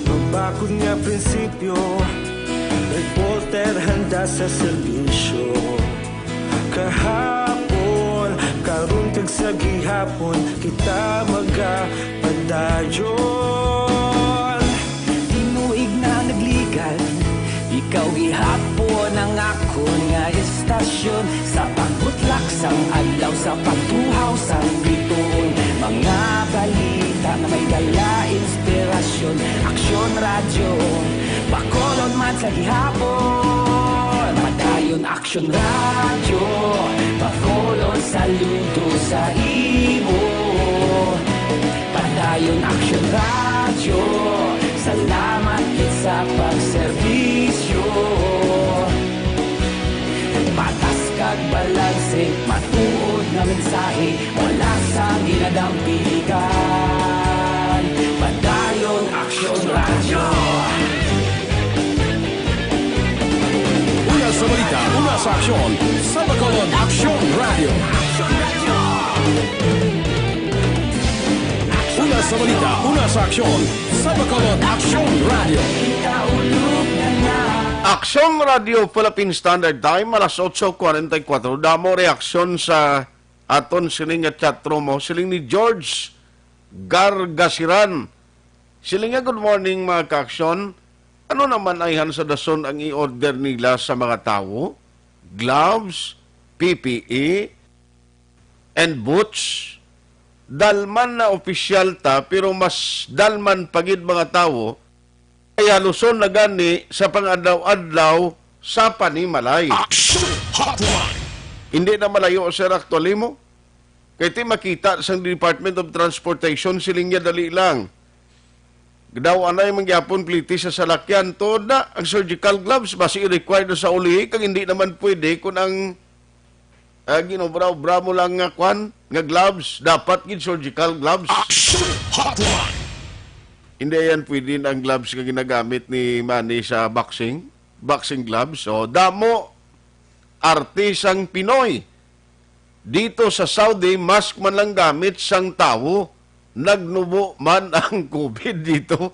Mabakod nga prinsipyo, reporter handa sa serbisyo. Kahapon, karon kag sa gihapon, kita magapadayon. Tinuig na nagligan, ikaw gihapon ang ako nga istasyon. Sa pagbutlak sang adlaw, sa pagtuhaw sang biton, mga balita na may dala inspirasyon. Aksyon radyo, bakolod man sa gihapon. Padayon Aksyon radyo, bakolod saludo sa imo. Padayon Aksyon radyo, salamat sa pagserbisyo. Patas kag balanse, matuod na mensahe, wala sang ginadang pilihan. Padayon Aksyon radyo. Una sa balita, una sa aksyon, sa bakolod Aksyon Radio. Una sa balita, una sa aksyon, sa bakolod Aksyon Radio. Aksyon Radio Philippine Standard Time, alas 8:44. Damo reaksyon sa aton siling nga chatroom mo. Siling ni George Gargasiran. Siling nga, good morning mga ka-aksyon. Ano naman ay sa dason ang i-order nila sa mga tao? Gloves, PPE, and boots. Dalman na opisyal ta, pero mas dalman pagid mga tao, kaya luson na gani sa pang-adlaw-adlaw sa panimalay. Aksyon Hotline. Hindi na malayo, sir, actually mo. Kaya ti makita sa Department of Transportation, siling niya dali lang. Daw anay mangyapon pliti sa salakyan to na ang surgical gloves basi i-required sa uli kag hindi naman pwede kung ang ginobra mo lang nga kwan nga gloves dapat gid surgical gloves. Aksyon Hotline. Hindi yan pwede ang gloves nga ginagamit ni Manny sa boxing gloves. So damo artisang Pinoy dito sa Saudi, mask man lang gamit sang tao. Nagnubo man ang COVID dito.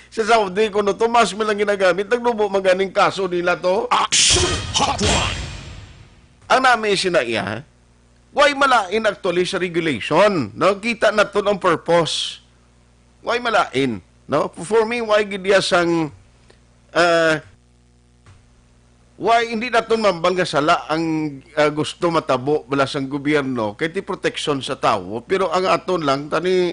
Sa Saudi, kung ito mas man lang ginagamit, nagnubo maganing kaso nila to. Aksyon Hotline. Ang namin sinaiya, why malain actually sa regulation? No? Kita na to ang purpose. Why malain? No? For me, why gidya sang why hindi naton mambal nga sala ang gusto matabo bala sang gobyerno kay ti protection sa tao, pero ang aton lang tani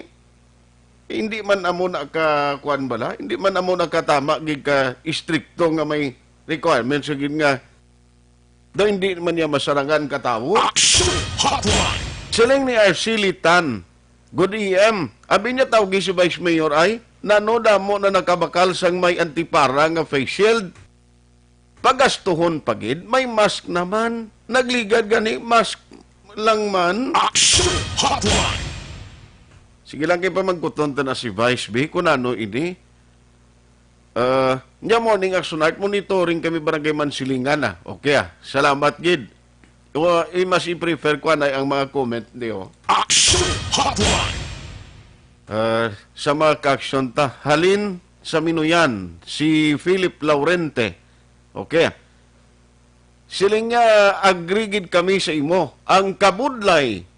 hindi man amo na ka kuan bala, hindi man amo na katama gid ka istrikto nga may requirements gid nga do hindi man niya masarangan ka tao. Aksyon Hotline. Siling ni RC Litan, good EM, abi niya tawgi si Vice Mayor ay nanoda mo na nakabakal sang may antipara nga face shield. Pagastuhon pagid, may mask naman. Nagligad gani, mask lang man. Aksyon Hotline. Sige lang kayo pa magkutunta na si Vice B. Kung ano ini. Nya morning action art, monitoring kami barangay Mansilingan na. Okay salamat gid. Mas i-prefer ko na ang mga comment niyo. Aksyon Hotline. Sa mga ka-action ta, halin sa Minuyan, si Philip Laurente. Okay. Siling nga agrigid kami sa imo. Ang kabudlay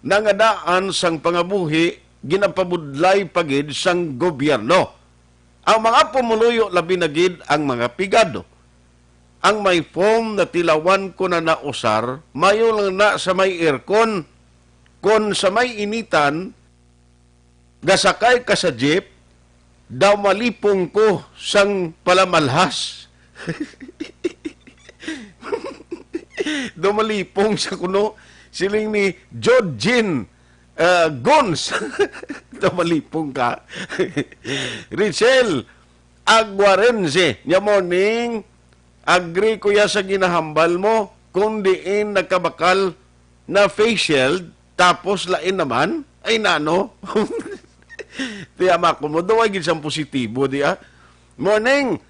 nangadaan sang pangabuhi ginapabudlay pagid sang gobyerno. Ang mga pumuluyo labi na gid ang mga pigado. Ang may foam na tilawan ko na nausar, mayo lang na sa may aircon. Kung sa may initan, gasakay ka sa jeep, daw malipong ko sang palamalhas. Daw malipong sa kuno, siling ni Jodjin Gons. Daw malipong ka. Richel Aguarense, nya morning, agree ko ya sa ginahambal mo, kung diin nagkabakal na face shield, tapos lain naman, ay nano. Tiyama ko mo, daw ay gisang positibo, di Morning,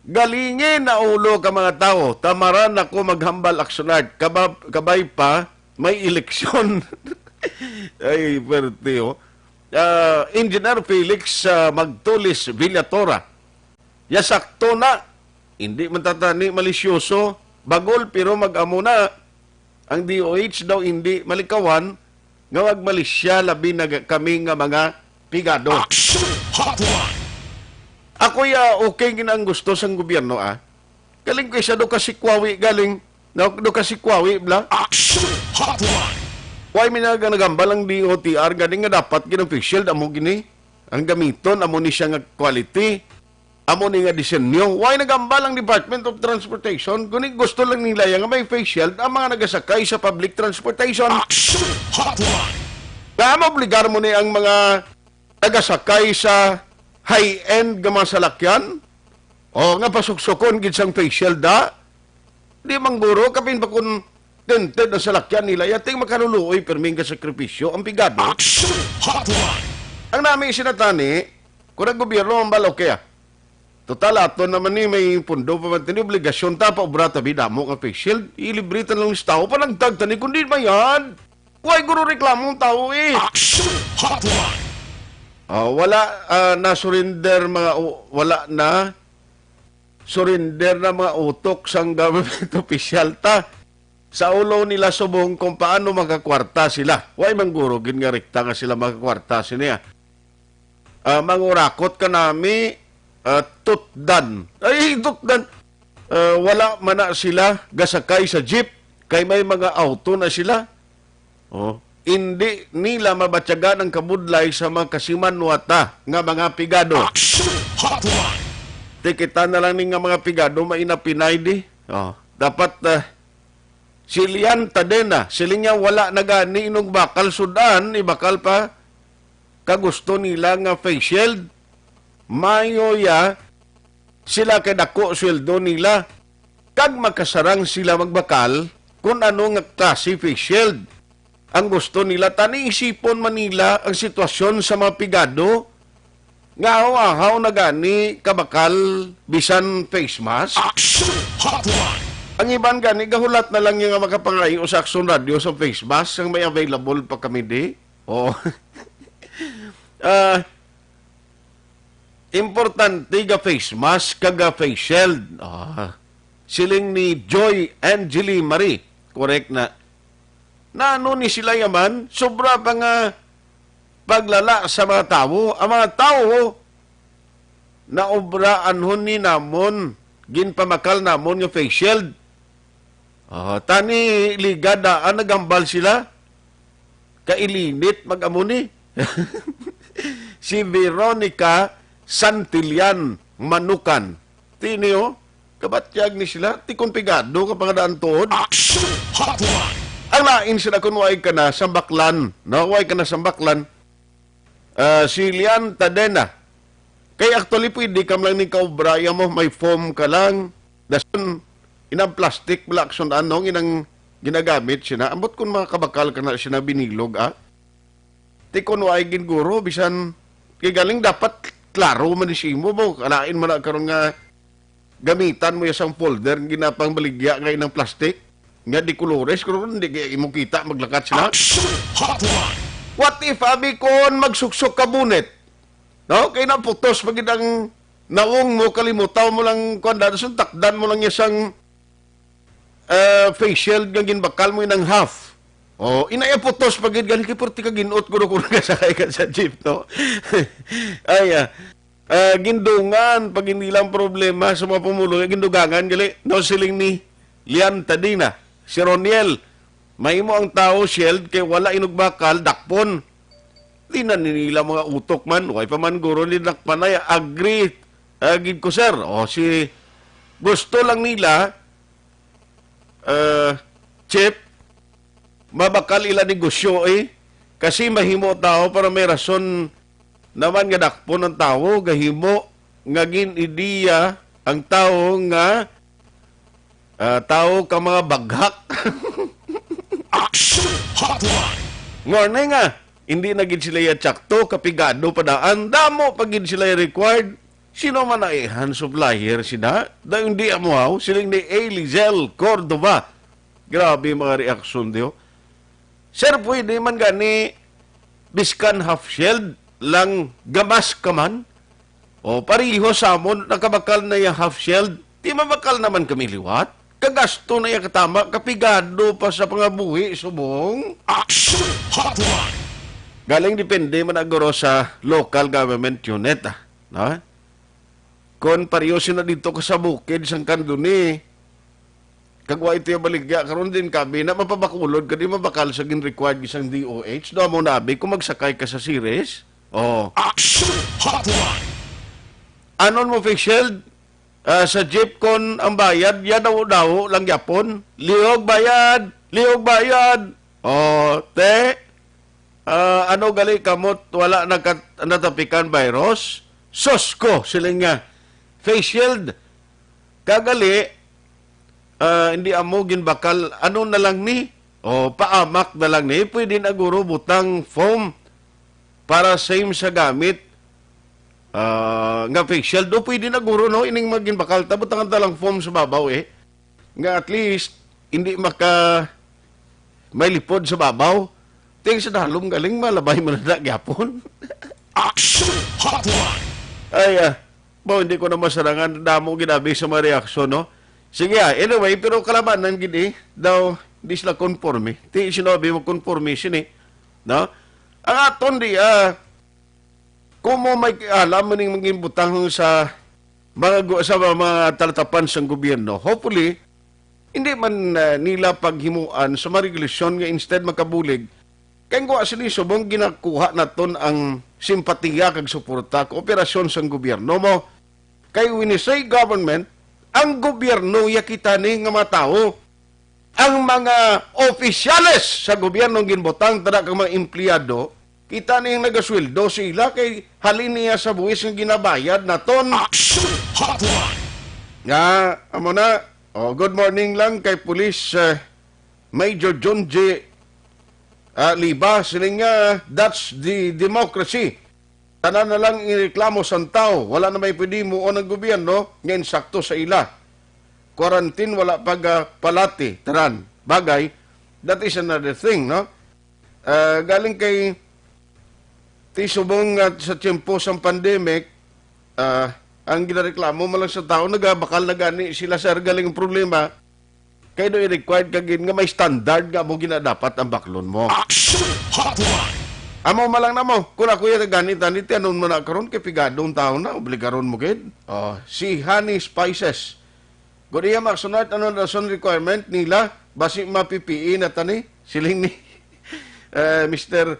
galingin na ulo ka mga tao, tamaran ako maghambal aksyonar, kabay pa, may eleksyon. Ay, perte, Engineer Felix Magtulis Villatora, yasakto na, hindi man tatani malisyoso, bagol pero mag-amo na, ang DOH daw hindi malikawan, nga magmalisya labi na kami nga mga pigado. Aksyon Hotline. Ako okay ginang gusto sang gobyerno Galing ko isa do kasikwawi galing. Do kasikwawi bla. Aksyon Hotline. Why nagambal ang DOTR galing nga dapat ginang official amo gini. Ang gamiton amo ni siya nga quality. Amo ni nga disenyo. Why nagambal ang Department of Transportation? Kung gusto lang nila nga may face shield ang mga nagasakay sa public transportation. Aksyon Hotline. Kaya maobligar mo ni ang mga nagasakay sa high-end nga mga salakyan, o nga pasuksokon gid sang facial di mangguro kapin pa kung tinted ang salakyan nila, yating makaluluoy perming ka sakripisyo ang pigado. Aksyon Hotline. Ang namin sinatani, kung ang gobyerno ang balaw kaya, total ato naman ni may pundo pa man tini obligasyon ta pa obra tabi damo nga facial, ilibritan lang sa tao pa nagtagtani kundi ba yan? Huwag guro reklamo ang tao Aksyon Hotline. Wala na surrender wala na surrender na mga utok sang government official ta. Sa ulo nila subong kung paano makakwarta sila. Way mangguro gin nga rekta nga sila makakwarta sila. Mangurakot ka nami tutdan. Ay tutdan. Wala man na sila gasakay sa jeep kay may mga auto na sila. Hindi nila mabatyagan ang kabudlay sa mga kasimanwata nga mga pigado. Aksyon Hotline. Tikita na lang ni nga mga pigado mainapinay di. Dapat silian tadena. Siling nga wala nagani inong bakal sudan, ibakal pa kagusto nila nga face shield. Mayo sila kay dako sweldo nila. Kag makasarang sila magbakal kung ano nga klase face shield. Ang gusto nila, tani isipon Manila ang sitwasyon sa mga pigado, nga ahaw na gani kabakal bisan face mask. Aksyon Hotline. Ang iban gani, gahulat na lang yung makapangayo sa Aksyon Radio sa face mask, ang may available pa kami di. Importante ga face mask, kaga face shield. Siling ni Joy Angeli Marie, correct na. Na ano ni sila yaman, sobra pa nga paglala sa mga tao. Ang mga tao, na obraan ni namon, ginpamakal namon yung face shield. Tani ligada, nagambal sila. Kailinit mag-amuni. Si Veronica Santillan Manukan. Tiniyo, kabatyag ni sila, tikonpigado kapag daan tuod. Aksyon Hotline. Ang lain sila kung huwag ka na sambaklan. Huwag ka na sambaklan. Si Lian Tadena. Kaya actually pwede ka lang ni kaubraya mo, may foam ka lang. Dasun, inang plastic, wala akson anong inang ginagamit siya. Ambot kung makakabakal ka na siya na binilog, Ti kung huwag guro, bisan, kaya galing dapat klaro man siya mo. Kalain mo na karon nga gamitan mo yung folder, ginapang baligya ngayon ng plastic. Nga di kolores, kung hindi mo kita, maglakat sila. Aksyon Hotline. What if, abi kon magsuksok ka bunet? No? Kaya na putos, magandang naong mo, kalimutaw mo lang, kuanda, takdan mo lang niya siyang face shield nga ginbakal mo ng half. O, inaya putos pag gani kay porti ka ginot ko ka sakay ka sa jeep, no? Ay, gindungan, pag hindi lang problema sa mga pumulong, gindugangan, gali, no siling ni Lian Tadina, si Roniel, may mo ang tao shield, kay wala inugbakal, dakpon. Di na nila mga utok man, okay pa man guro, di nakpanay, agree, gid ko sir, o si, gusto lang nila, Chip, mabakal ila negosyo kasi mahimo tao para may rason naman nga dakpo ng tao, gahimo nga gin-ideya ang tao nga tao ka mga baghak. Aksyon Hotline. Ngorne nga, hindi na gid sila tsakto, kapigado padaan, damo pag gid sila required. Sino man na hands of liar sila? Dahil hindi amuhaw, siling ni Elizel Cordova. Grabe mga reaksyon diyo. Sir, pwede man gani biskan half shield lang gamas ka man? O pariho sa amon, nakabakal na yung half shield, di mabakal naman kami liwat. Kagasto na yung katama, kapigado pa sa pangabuhi, subong. Aksyon Hotline. Galing depende man aguro sa local government unit, no? Kon pariyosin na dito ka sa bukid sang kanduni, kagwa ito yung baligya, karon din kami na mapabakulod ka di mabakal sa gin-required isang DOH, do mo nabi kung magsakay ka sa series. Oh. Aksyon Hotline. Anon mo face shield? Sa jeep kon ang bayad, ya daw lang yapon. Lihog bayad, lihog bayad. Oh, te, ano gali kamot, wala natapikan virus? Sos ko, sila nga. Face shield, kagali, hindi amo ginbakal, ano na lang ni? O, paamak na lang ni. Pwede na guro butang foam para same sa gamit. Nga face shield, o pwede na guro, no? Ining maginbakal, tabutang lang foam sa babaw, Nga at least, hindi may lipod sa babaw. Ting sa dalom galing, malabay mo na gyapon. Aksyon Hotline. Ay, hindi ko na masarangan, damo ginabi sa mga reaksyon, no? Sige, anyway, pero kalabanan gini, daw, di sila conforme. Di sinabi mo conformation, no? Ang aton di, kung mo may alam mo ning maging butang sa mga talatapan sa gobyerno, hopefully, hindi man nila paghimuan sa mga regulasyon nga instead makabulig, kaya ko asli subong ginakuha naton ang simpatiya kag suporta kooperasyon sa gobyerno mo. Kay when you say government, ang gobyerno yakita ni nga mga tao, ang mga opisyales sa gobyerno ginbotang tada kang mga empleyado, kita ni nagasweldo sila kay halin niya sa buwis nga ginabayad naton. Aksyon Hotline. Nga, amo na, good morning lang kay Police Major John J. Liba, siling nga, that's the democracy. Tanan na lang ireklamo sa tao. Wala na may pwede mo o ng gobyerno, ngayon sakto sa ila. Quarantine, wala palati. Taran, bagay, that is another thing, no? Galing kay tisubong sa tiyempo sa pandemic, ang ginareklamo malang sa tao, nagabakal na gani sila sir, galing problema, kaya doon i-required kagin nga may standard nga mo ginadapat ang baklon mo. Aksyon Hotline. Amo malang na mo, kung ako yung ganit-ganit, anon mo na karon kay pigadong tao na, obligaron mo gid. Si Honey Spices. Kung iya maksunat, ano na son requirement nila, basi mapipiin na tani, siling ni Mr.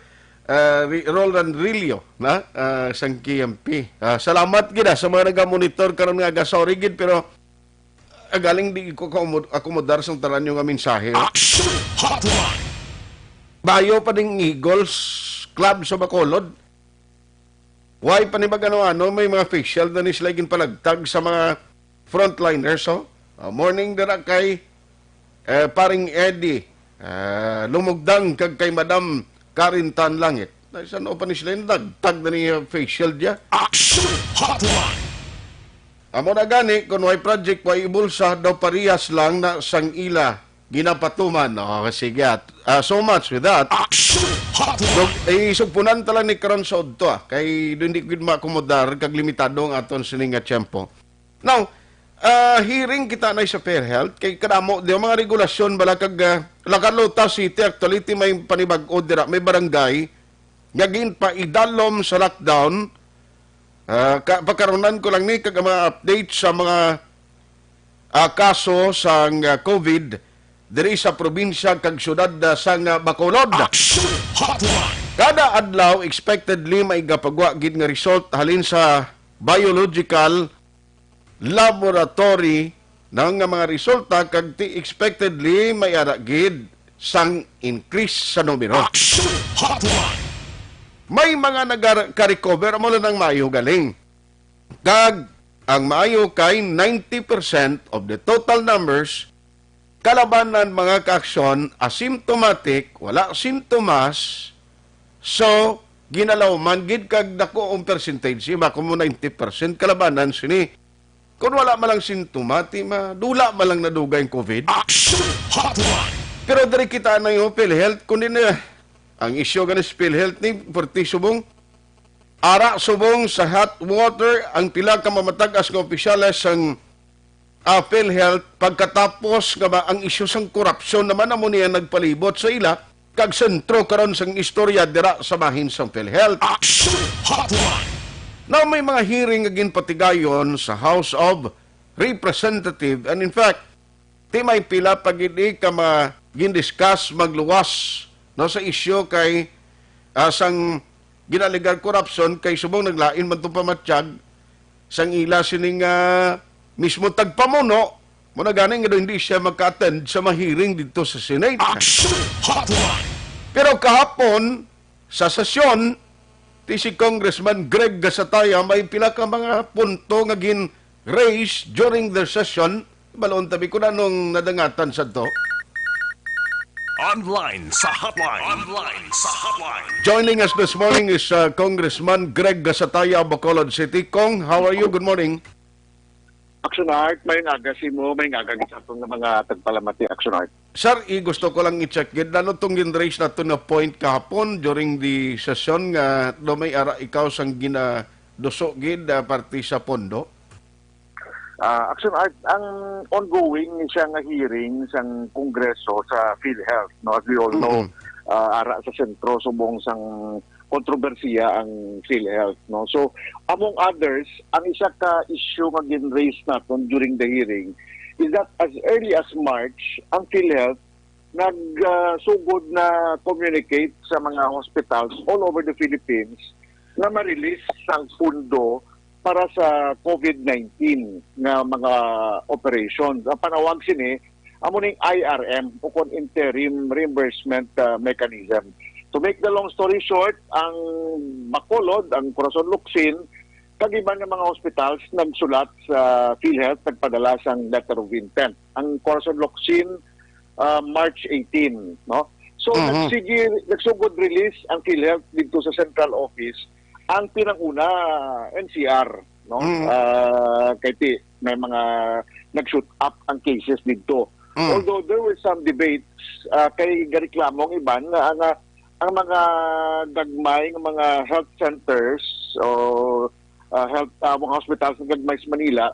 Roland Rillo, na, sang KMP. Salamat gid sa mga nag-monitor karon nga sorry gid, pero galing di ko akomodar sa taran yung mensahe. Aksyon Hotline. Bayo pa ding Eagles Club sa Bacolod. Why pa ni ano, may mga facial na ni sila ginpalagtag sa mga frontliners. Morning dara kay paring Eddie. Lumugdang kag kay Madam Karintan Langit. Saan pa ni sila nagtag na ni facial dia? Aksyon Hotline. Amo na gani, kung may project pa ibulsa daw parehas lang na sang ila ginapatuman. Sige. So much with that. Aksyon Hotline. Isugpunan talang ni karon sa udto kay hindi ko maakomodar kag limitado ang aton sining nga tiyempo. Now, hearing kita na sa PhilHealth kay kadamo di mga regulasyon bala kag Lacarlota City actually may panibag-o dira may barangay nga pa idalom sa lockdown. Pagkaronan ko lang ni kag mga update sa mga kaso sa COVID diri sa probinsya kag syudad sa Bacolod. Aksyon Hotline. Kada adlaw expectedly may gapagwa gid nga result halin sa biological laboratory ng mga resulta kag expectedly may ara gid sang increase sa numero. Aksyon Hotline. May mga nagka-recover mo lang ng maayo galing. Kag ang maayo kay 90% of the total numbers kalabanan mga kaaksyon asymptomatic, wala sintomas, so ginalaw man gid kag dako ang percentage ba kumo 90% kalabanan sini. Kung wala man lang sintomati, madula man lang nadugay ang COVID. Aksyon Hotline. Pero dari kita na yung PhilHealth, kundi na ang isyo ganis PhilHealth ni Porti Subong, ara subong sa hot water ang pila ka mamatagas ng opisyales ang PhilHealth pagkatapos nga ba ang isyu sang korupsyon naman amo niya nagpalibot sa ila kag sentro karon sang istorya dira sa bahin sang PhilHealth. Aksyon Hotline. Now, may mga hearing agin patigayon sa House of Representative and in fact, ti may pila pagidi ka gindiscuss magluwas no, sa isyo kay sang ginaligar korupsyon kay subong naglain man itong pamatsyag sang ila sining mismo tagpamuno mo na ganing nga hindi siya magka-attend sa mahiring dito sa Senate. Aksyon Hotline. Pero kahapon sa sesyon si Congressman Greg Gasataya may pila ka mga punto nga gin-raise during their session. Balon tabi ko na nung nadangatan sa to. Online sa hotline. Online sa hotline. Joining us this morning is Congressman Greg Gasataya of Bacolod City. Kong, how are you? Good morning. Aksyon Art, may ngagasimo, may ngagagisapong ng mga tagpalamati, Aksyon Art. Sir, gusto ko lang i-check gid ano tong gin-raise na to na point kahapon during the session nga do may ara ikaw sang ginaduso gid parti sa pondo. Aksyon Art, ang ongoing siya nga hearing sang Kongreso sa PhilHealth, no, as we all know, ara sa sentro subong sang kontrobersiya ang PhilHealth, no. So among others, ang isa ka issue nga gin-raise naton during the hearing is that as early as March, ang PhilHealth nagsugod na communicate sa mga hospitals all over the Philippines na ma-release ang pundo para sa COVID-19 nga mga operations. Ang panawag sini, amo ning IRM o kon interim reimbursement mechanism. To make the long story short, ang Bacolod, ang Corazon Locsin, kag-iba ng mga hospitals nagsulat sa PhilHealth, nagpadala sang letter of intent. Ang Corazon Locsin, March 18. No? So, nagsugod release ang PhilHealth dito sa central office. Ang pinanguna, NCR. No? Kaya may mga nag-shoot up ang cases dito. Although there were some debates kay gareklamong iban na ang mga gagmay ng mga health centers o health mga hospitals ng gagmay sa Manila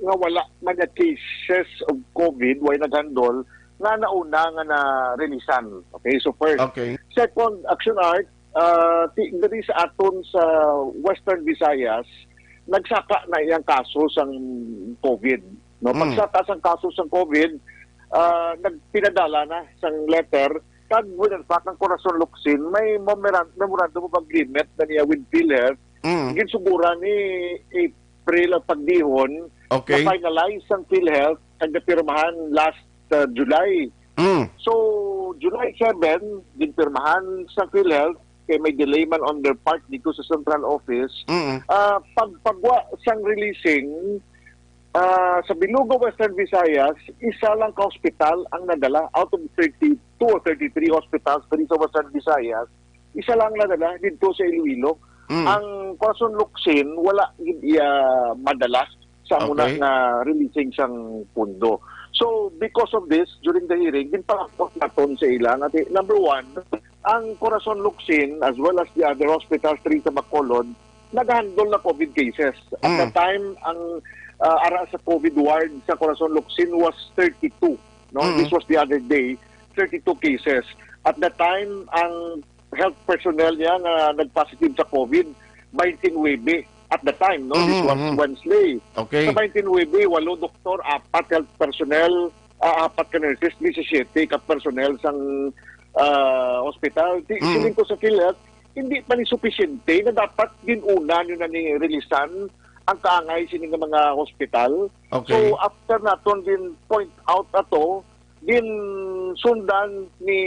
nga wala man cases of COVID way naghandol nga nauna nga na-releasan. Okay, so first. Okay. Second, Action Art, diri sa aton sa Western Visayas, nagsaka na iyang kaso sang COVID. No? Pagsaka sang kaso sang COVID, nagpinadala na sang letter kag with fact ng Corazon Locsin may memorandum of agreement na niya with PhilHealth. Ginsugura ni April ang pagdihon na finalize ang PhilHealth kag napirmahan last July. So July 7 ginpirmahan sa PhilHealth kay may delay man on their part dito sa central office. Pagpagwa sang releasing sa Bilugo, Western Visayas, isa lang ka hospital ang nadala out of 32 or 33 hospitals dito sa Western Visayas. Isa lang nadala dito sa Iloilo. Ang Corazon Locsin, wala madala sa muna na releasing sang pundo. So, because of this, during the hearing, ginpalakot naton sa ilang. At number one, ang Corazon Luxin, as well as the other hospitals rin sa Bacolod, nag-handle na COVID cases. At the time, ang ara sa COVID ward sa Corazon Luxin was 32. No? This was the other day, 32 cases. At the time, ang health personnel niya na nag-positive sa COVID, 29 at the time, no? This was Wednesday. Okay. Sa 29, 8 doktor, 4 health personnel, 4 ka nurses, 17 ka personnel sang hospital. Siling ko sa PhilHealth, hindi pa ni sufisyente na dapat ginuna nyo na ni releasan ang kaangay sining mga hospital. Okay. So after naton din point out ato, din sundan ni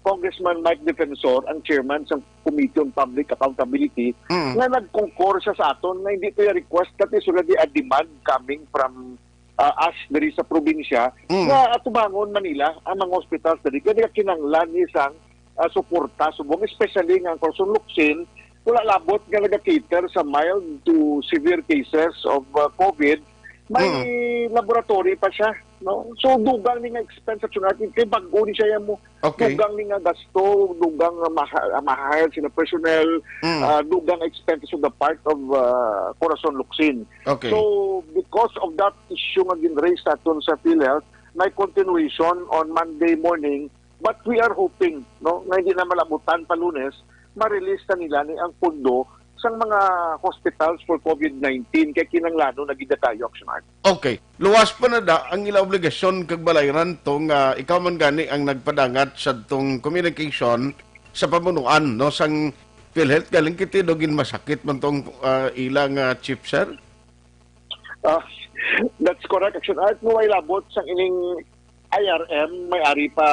Congressman Mike Defensor, ang chairman sa Committee on Public Accountability, na nag-concur siya sa aton na hindi ito yung request that is already a demand coming from us dari sa probinsya na atubangon Manila ang mga hospitals dari kaya kinanglan isang suporta subong, especially ng Corazon Luxin, wala labot nga nag-cater sa mild to severe cases of COVID. May laboratory pa siya, no? So dugang ni nga expense sa natin kay bago ni siya mo. Okay. Dugang ni nga gasto, dugang mahal sila personnel, dugang expenses on the part of Corazon Luxin. Okay. So because of that issue nga gin-raise naton sa PhilHealth, may continuation on Monday morning, but we are hoping, no, na hindi na malabutan pa Lunes, ma-release na nila ni ang pundo sang mga hospitals for COVID-19 kay kinanglano nagidatayo Aksyon. Okay. Luwas pa na da ang ila obligasyon kag balayran tong ikaw man gani ang nagpadangat sa tong communication sa pamunuan no sang PhilHealth galing kiti dogin masakit man tong ilang chief sir. That's correct Aksyon. At mo ay labot sang ining IRM may ari pa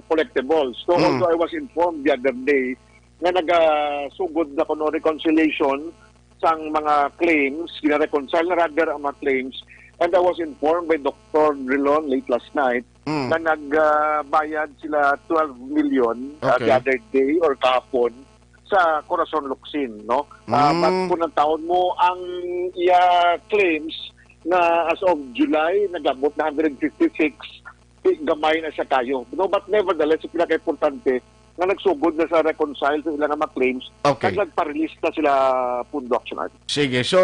collectibles. So although I was informed the other day nga nagasugod na kuno reconciliation sang mga claims, gina-reconcile na rather ang mga claims, and I was informed by Dr. Drilon late last night na nagbayad sila 12 million the other day or kahapon sa Corazon Luxin, no? But kung ang taon mo, ang iya claims na as of July, nagabot na 156, gamay na siya kayo. No, but nevertheless, yung pinaka-importante, na nagsugod na sa reconcile sa ilang mga claims, nagpa-release na sila pundo Aksyon. Sige. So,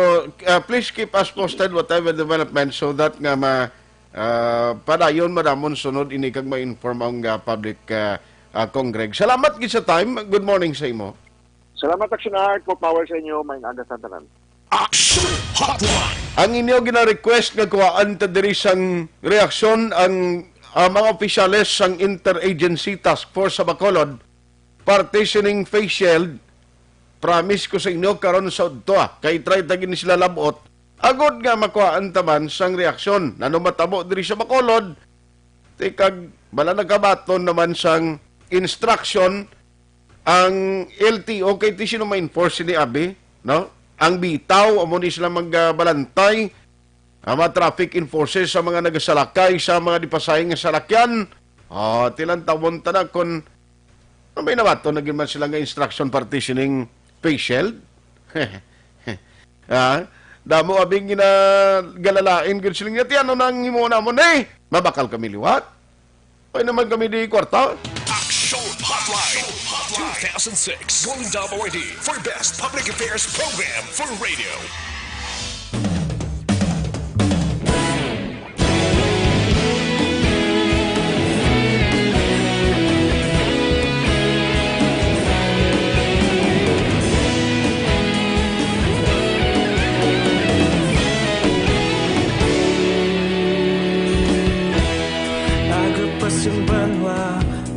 please keep us posted whatever development so that nga padayon madamon sunod ini kag ma-inform ang public congreg. Salamat gid sa time. Good morning sa imo. Salamat Aksyon Art. More power sa inyo. May aga sa tanan. Aksyon Hotline. Ang inyo gina-request nga kuhaan ta diri sang reaksyon ang mga opisyales sang Interagency Task Force sa Bacolod, partitioning face shield, promise ko sa inyo karon sa udto kay try tagin sila labot, agod nga makuhaan taman sang reaksyon. Nano matabo diri sa Bacolod, tikag bala nagabaton naman sang instruction ang LTO kay ti sino ma-enforce ni Abi, no? Ang bitaw amo ni sila magbalantay ang mga traffic enforcers sa mga nagasalakay sa mga dipasayang nga salakyan. Tilang tawon na kung may nabato naging man sila nga instruction partitioning face shield. Damo abing ginagalain gud sila nga tiyan nang himo na mo mabakal kami liwat. Pay naman kami di kwarta. Aksyon Hotline 2006 Golden WD for Best Public Affairs Program for Radio.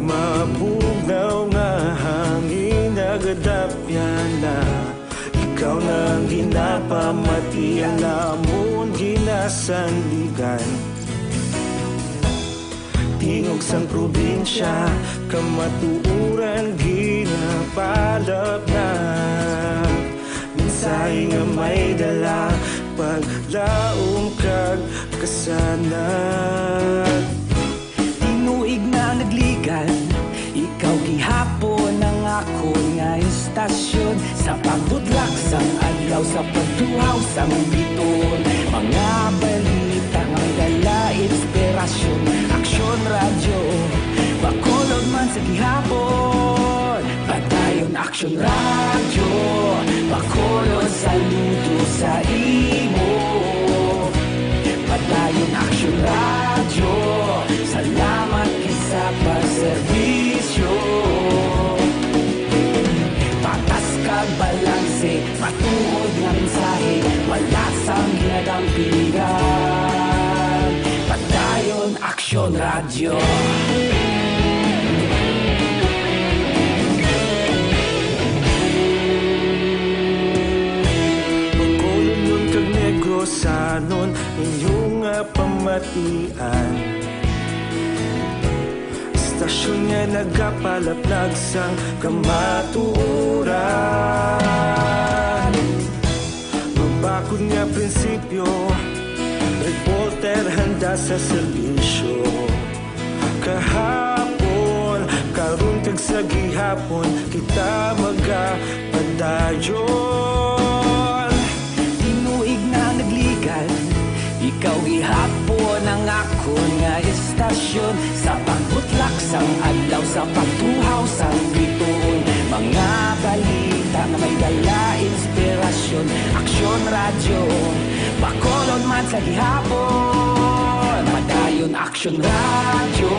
Mabugaw nga hangin nagadapyan na ikaw nang ginapamatian namon ginasandigan tingog sang probinsya kamatuuran ginapalap na minsay nga may dala paglaom kag kasanag tinuig na nagligan ikaw gihapon ang ako nga istasyon sa pagbudlak sang adlaw sa pagtuhaw sa biton mga balita balita nga may dala inspirasyon. Aksyon radyo, bakolod man sa gihapon. Padayon Aksyon radyo, bakolod saludo sa imo. Padayon Aksyon radyo, salamat kisa pagserbisyo. Patas kag balanse, matuod nga mensahe, wala sang ginadampingan. Padayon Aksyon radyo. Pagkulon nun kag negosanon inyong pamatian. Stasyon nga nagapalaplag sang kamatuoran. Mabakod nga prinsipyo, reporter handa sa serbisyo. Kahapon, karon kag sa gihapon, kita magapadayon. Tinuig na nagligan, ikaw gihapon ang akon nga istasyon. Sa pagbutlak sang adlaw, sa pagtuhaw sang bituon. Mga balita na may dala inspirasyon. Aksyon radyo, bakolod man sa gihapon. Padayon Aksyon radyo,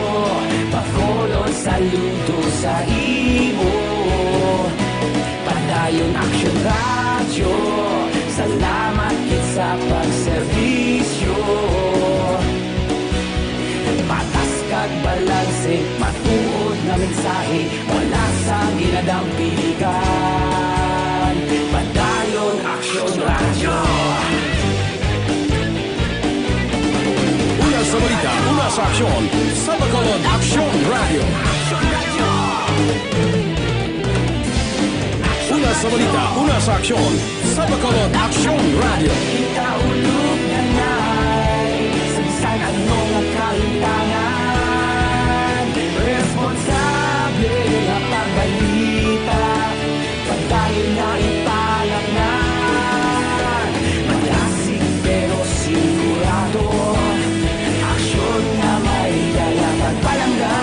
bakolod saludo sa imo. Padayon Aksyon radyo, salamat kit sa pagserbisyo. Patas kag balanse, matuod na mensahe, wala sang ginadampiligan. Padayon Aksyon radyo. Una sa balita, una sa aksyon, sa bakolod Aksyon Radio. Una sa balita, una sa aksyon, sa bakolod Aksyon Radio. Kita ulog na na'y sa bisan anong nakalintangan. Responsable na pagbalita, pagdayon na ipalaknan. Malasig pero sigurado, aksyon na may dala pagpalanggan.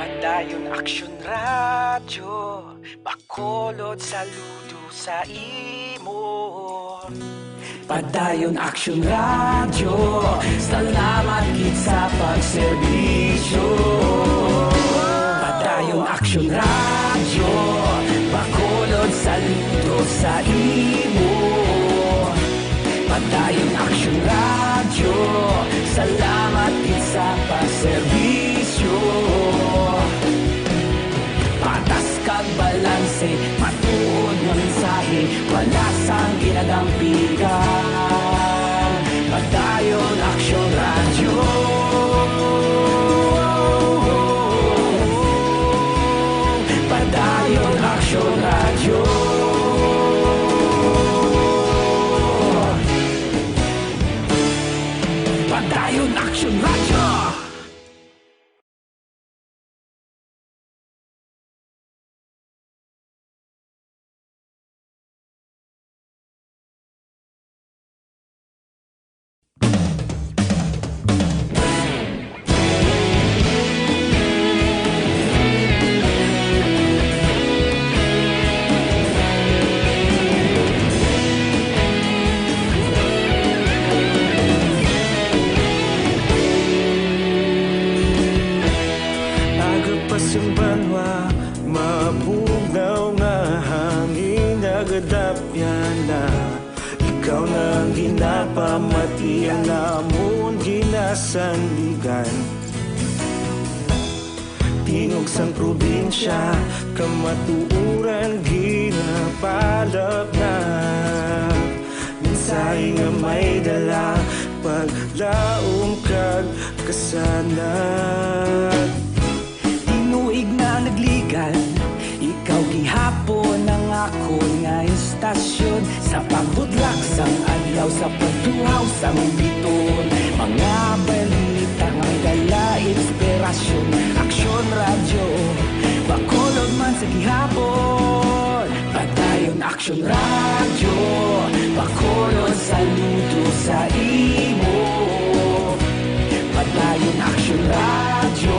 Padayon Aksyon radyo, bakolod saludo sa imo. Padayon Aksyon radyo, salamat kit sa pagserbisyo. Padayon Aksyon radyo, bakolod saludo sa imo. Padayon Aksyon radyo, salamat kit sa pagserbisyo. Patas kag balanse, matuod nga mensahe, wala sang ginadampigan. Padayon Aksyon radyo. Padayon Aksyon radyo. Padayon Aksyon radyo. Simbanwa, mabugaw nga hangin nagadapyan na. Ikaw na ang ginapamatian namon ginasandigan. Tinog sang probinsya, kamatuuran ginapalap na. Minsay nga may dala, paglaom kag kasanag. Tinuig na nagligan, ikaw gihapon ang akon nga istasyon. Sa pagbudlak sang adlaw sa pagtuhaw sang biton. Mga balita nga dala inspirasyon, aksyon radyo, bakolod man sa gihapon. Padayon aksyon radyo, bakolod saludo sa imo. Padayon aksyon radyo,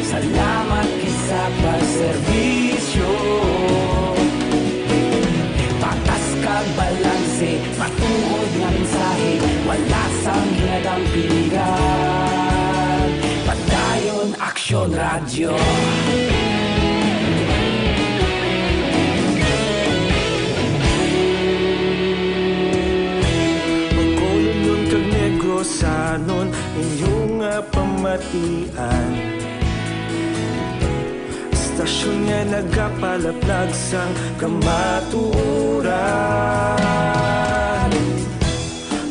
salamat kisa pagserbisyo. Patas kag balanse, matuod nga mensahe, wala sang ginadampingan. Padayon aksyon radyo. Sanon inyong pamatian, stasyon nga nagapalaplag sang kamatuoran.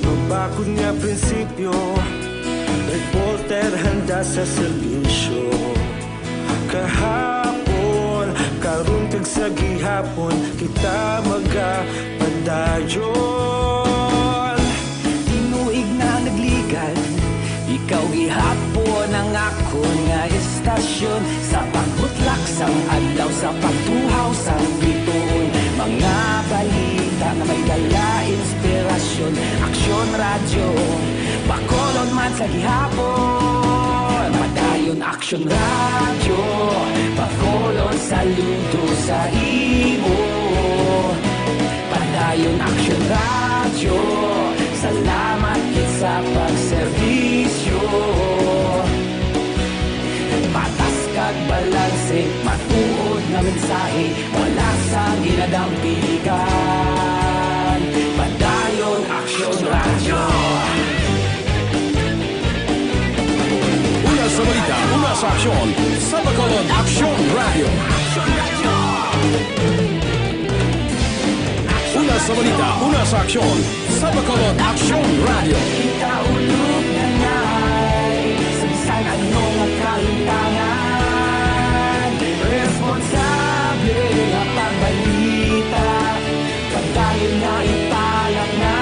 Mabakod nga prinsipyo, reporter handa sa serbisyo. Kahapon, karong tag sa gihapon, kita magapadayon. Tinuig na nagligan, ikaw gihapon ang akon nga istasyon. Sa pagbutlak sang adlaw, sa pagtuhaw sang biton. Mga balita nga may dala inspirasyon, aksyon radyo, bakolon man sa gihapon. Padayon aksyon radyo, bakolon saludo sa imo. Padayon aksyon radyo, salamat sa pagserbisyo. Patas kag balanse, matuod nga mensahe, wala sa ginadampingan. Padayon aksyon radyo. Una sa balita, una sa aksyon, sa bakolod Aksyon Radio. Una sa balita, una sa aksyon, sa bakolod Aksyon Radio. Kita ulog na ngay, samsan anong kalintangan. Responsable nga pagbalita, pagdayon na ipalat na.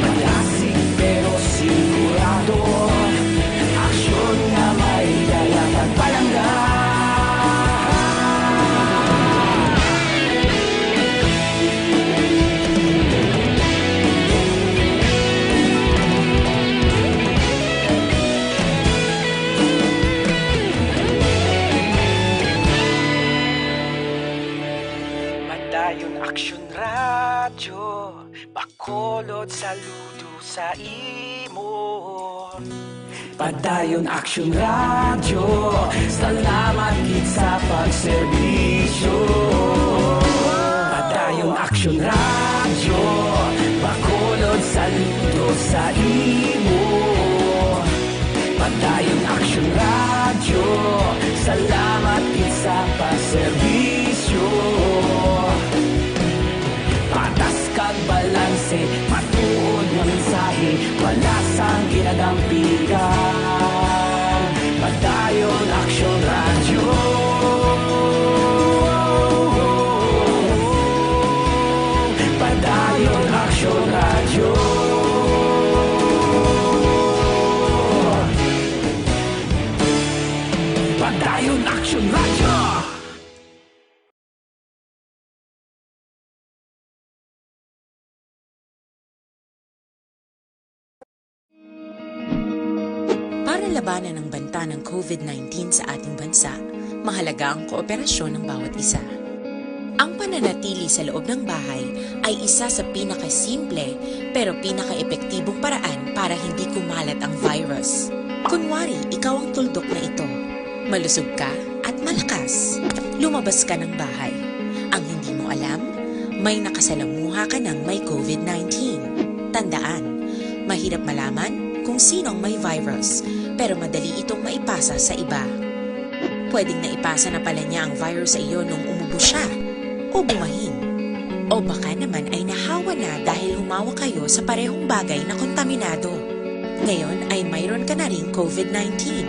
Malasig pero sigurado, aksyon na may dala pagpalanggan. Padayon aksyon radyo, bakolod saludo sa imo. Padayon aksyon radyo, salamat gid sa pagserbisyo. Padayon aksyon radyo, bakolod saludo sa imo. Padayon aksyon radyo, salamat gid sa pagserbisyo. Patas kag balanse, matuod nga mensahe, wala sang ginadampingan. Padayon aksyon radyo. Padayon aksyon radyo. Padayon aksyon radyo. Para labanan ang banta ng COVID-19 sa ating bansa, mahalaga ang kooperasyon ng bawat isa. Ang pananatili sa loob ng bahay ay isa sa pinakasimple pero pinaka-epektibong paraan para hindi kumalat ang virus. Kunwari, ikaw ang tuldok na ito. Malusog ka at malakas. Lumabas ka ng bahay. Ang hindi mo alam, may nakasalamuha ka ng may COVID-19. Tandaan, mahirap malaman kung sinong may virus, pero madali itong maipasa sa iba. Pwedeng naipasa na pala niya ang virus sa iyo nung umubo siya, o bumahin. O baka naman ay nahawa na dahil humawa kayo sa parehong bagay na kontaminado. Ngayon ay mayroon ka na ring COVID-19.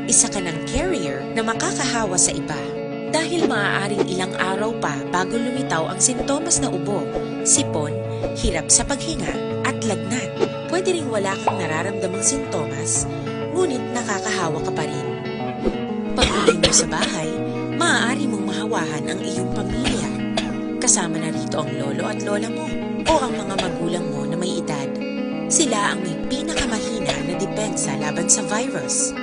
Isa ka ng carrier na makakahawa sa iba. Dahil maaaring ilang araw pa bago lumitaw ang sintomas na ubo, sipon, hirap sa paghinga at lagnat. Pwede ring wala kang nararamdamang sintomas, ngunit nakakahawa ka pa rin. Pag-uwi mo sa bahay, maaari mong mahawahan ang iyong pamilya. Kasama na rito ang lolo at lola mo o ang mga magulang mo na may edad. Sila ang may pinakamahina na depensa laban sa virus.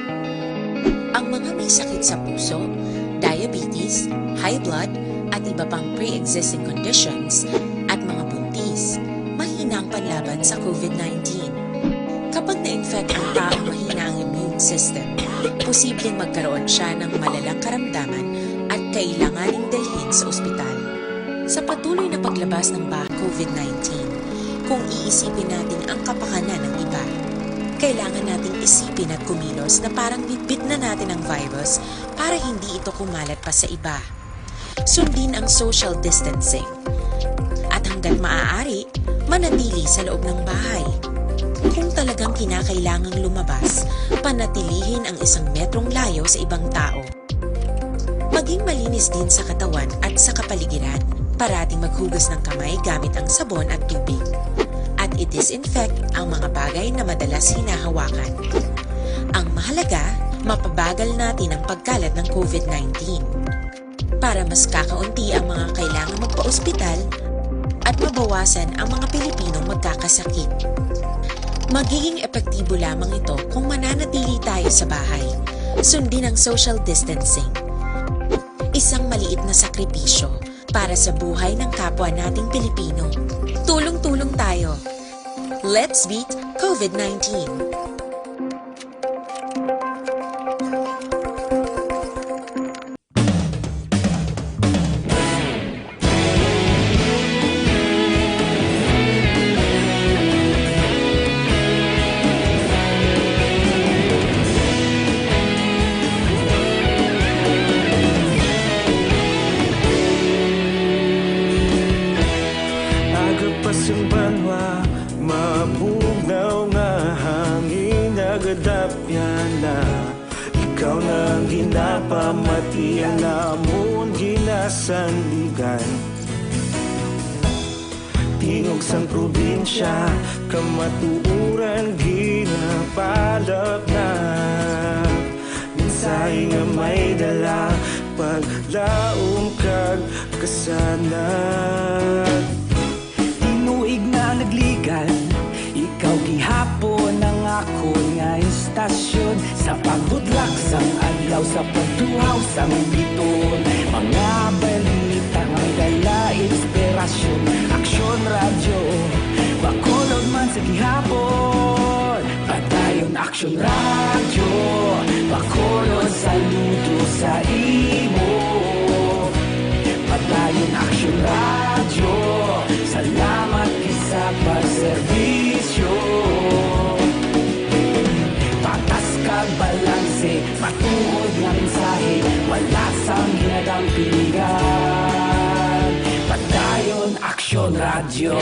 Ang mga may sakit sa puso, diabetes, high blood, at iba pang pre-existing conditions, at mga buntis, mahina ang panlaban sa COVID-19. Kapag na-infect ang taong mahina ang immune system, posibleng magkaroon siya ng malalang karamdaman at kailanganing dalhin sa ospital. Sa patuloy na paglabas ng COVID-19, kung iisipin natin ang kapakanan ng iba, kailangan nating isipin at kumilos na parang bitbit na natin ang virus para hindi ito kumalat pa sa iba. Sundin ang social distancing. At hanggat maaari, manatili sa loob ng bahay. Kung talagang kinakailangang lumabas, panatilihin ang 1 metrong layo sa ibang tao. Maging malinis din sa katawan at sa kapaligiran. Parating maghugas ng kamay gamit ang sabon at tubig. At i-disinfect ang mga bagay na madalas hinahawakan. Ang mahalaga, mapabagal natin ang pagkalat ng COVID-19 para mas kakaunti ang mga kailangang magpa-ospital at mabawasan ang mga Pilipinong magkakasakit. Magiging epektibo lamang ito kung mananatili tayo sa bahay. Sundin ang social distancing. Isang maliit na sakripisyo para sa buhay ng kapwa nating Pilipino. Tulong-tulong tayo. Let's beat COVID-19. Agapasang banwa, mabugnaw nga hangin nagadapyan na. Ikaw na ang ginapamatian namon ginasandigan. Tingog sang probinsya, kamatuuran ginapalap na. Minsay nga may dala, paglaom kag kasanat. Tinuig na nagligan, ikaw gihapon ang ako nga istasyon. Sa pagbudlak sang adlaw, sa pagtuhaw sang biton. Mga balita nga dala inspirasyon. Aksyon radyo, bakolod man sa gihapon. Padayon Aksyon radyo, bakolod saludo sa imo. Padayon Aksyon radyo, salamat isa pagserbisyo. Patas kag balanse, matuod nga mensahe, wala sang ginadampingan. Padayon Aksyon radyo.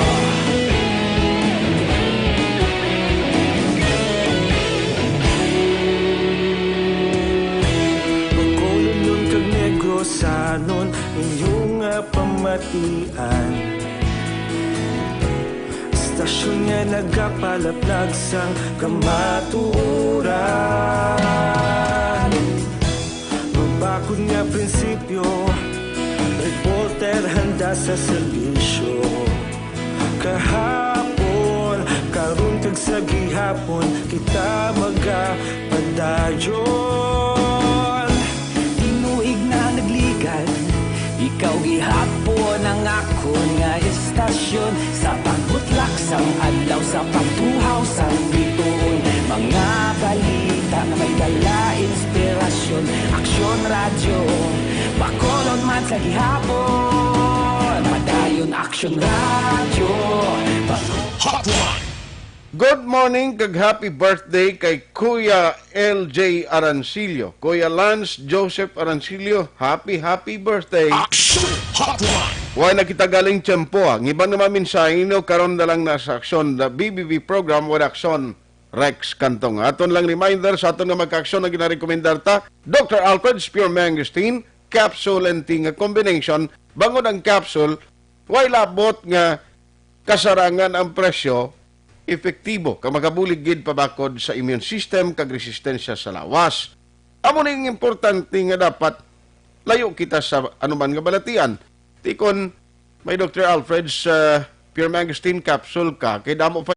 Pagkulong kag negosanon, inyong pamatian. Stasyon nga nagapalaplag sang kamatuuran. Mabakod nga prinsipyo, reporter handa sa serbisyo. Kahapon, karon kag sa gihapon, kita magapadayon. Tinuig na nagligan, ikaw gihapon ang ako nga istasyon. Sa pagbutlak sang adlaw, sa pagtuhaw sang biton. Mga balita na may dala inspirasyon. Aksyon radyo, bakolod man sa gihapon. Padayon Aksyon radyo, Hotline. Good morning kag happy birthday kay Kuya LJ Arancilio. Kuya Lance Joseph Arancilio, happy birthday. Aksyon Hotline. Why nakita galing tiyempo Ngiba naman minsahe no karon na lang nasa Aksyon the BBB program with Aksyon Rex Kantong. Aton lang reminder sa aton nga magka-aksyon na ginarekomendar ta Dr. Alfred Spear Mangosteen, capsule and ting nga combination, bangod ang capsule, way labot nga kasarangan ang presyo, epektibo, ka magabulig gid pabakod sa immune system, kag resistensya sa lawas. Amo ning importante nga dapat layo kita sa anuman nga balatian. Tikon, may Dr. Alfred sa Pure Mangosteen capsule ka, kay damo pa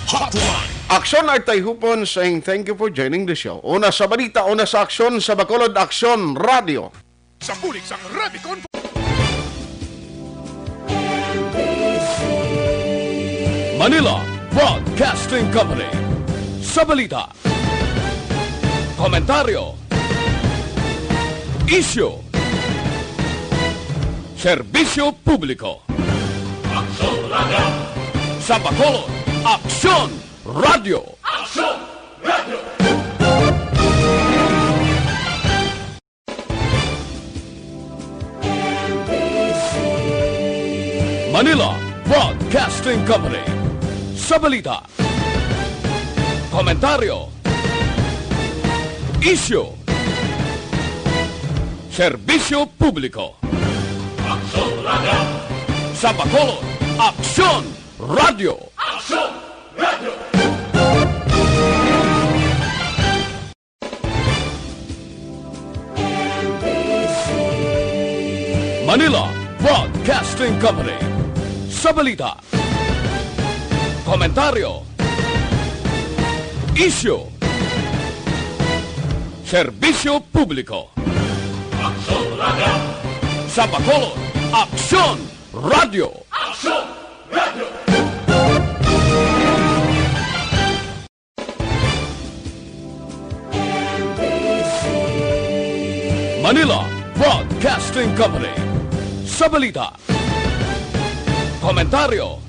Hotline. Aksyon ay Tayhopon saying thank you for joining the show. Una sa balita, una sa aksyon sa Bacolod Aksyon Radio. Sa bulik sang Revicon. Manila Broadcasting Company. Sa balita, komentaryo, issue, serbisyo publiko. Aksyon Radio. Sa Bacolod Aksyon Radio. Aksyon Radio. Manila Broadcasting Company. Sa balita, komentaryo, issue, serbisyo publiko. Aksyon Radio. Sa Bacolod Aksyon Radio. Aksyon Radio. Manila Broadcasting Company. Sa balita, komentaryo, issue, serbisyo publiko. Aksyon Radio. Sa Bacolod Aksyon Radio. Aksyon Radio. Manila Broadcasting Company. Sa balita, komentaryo,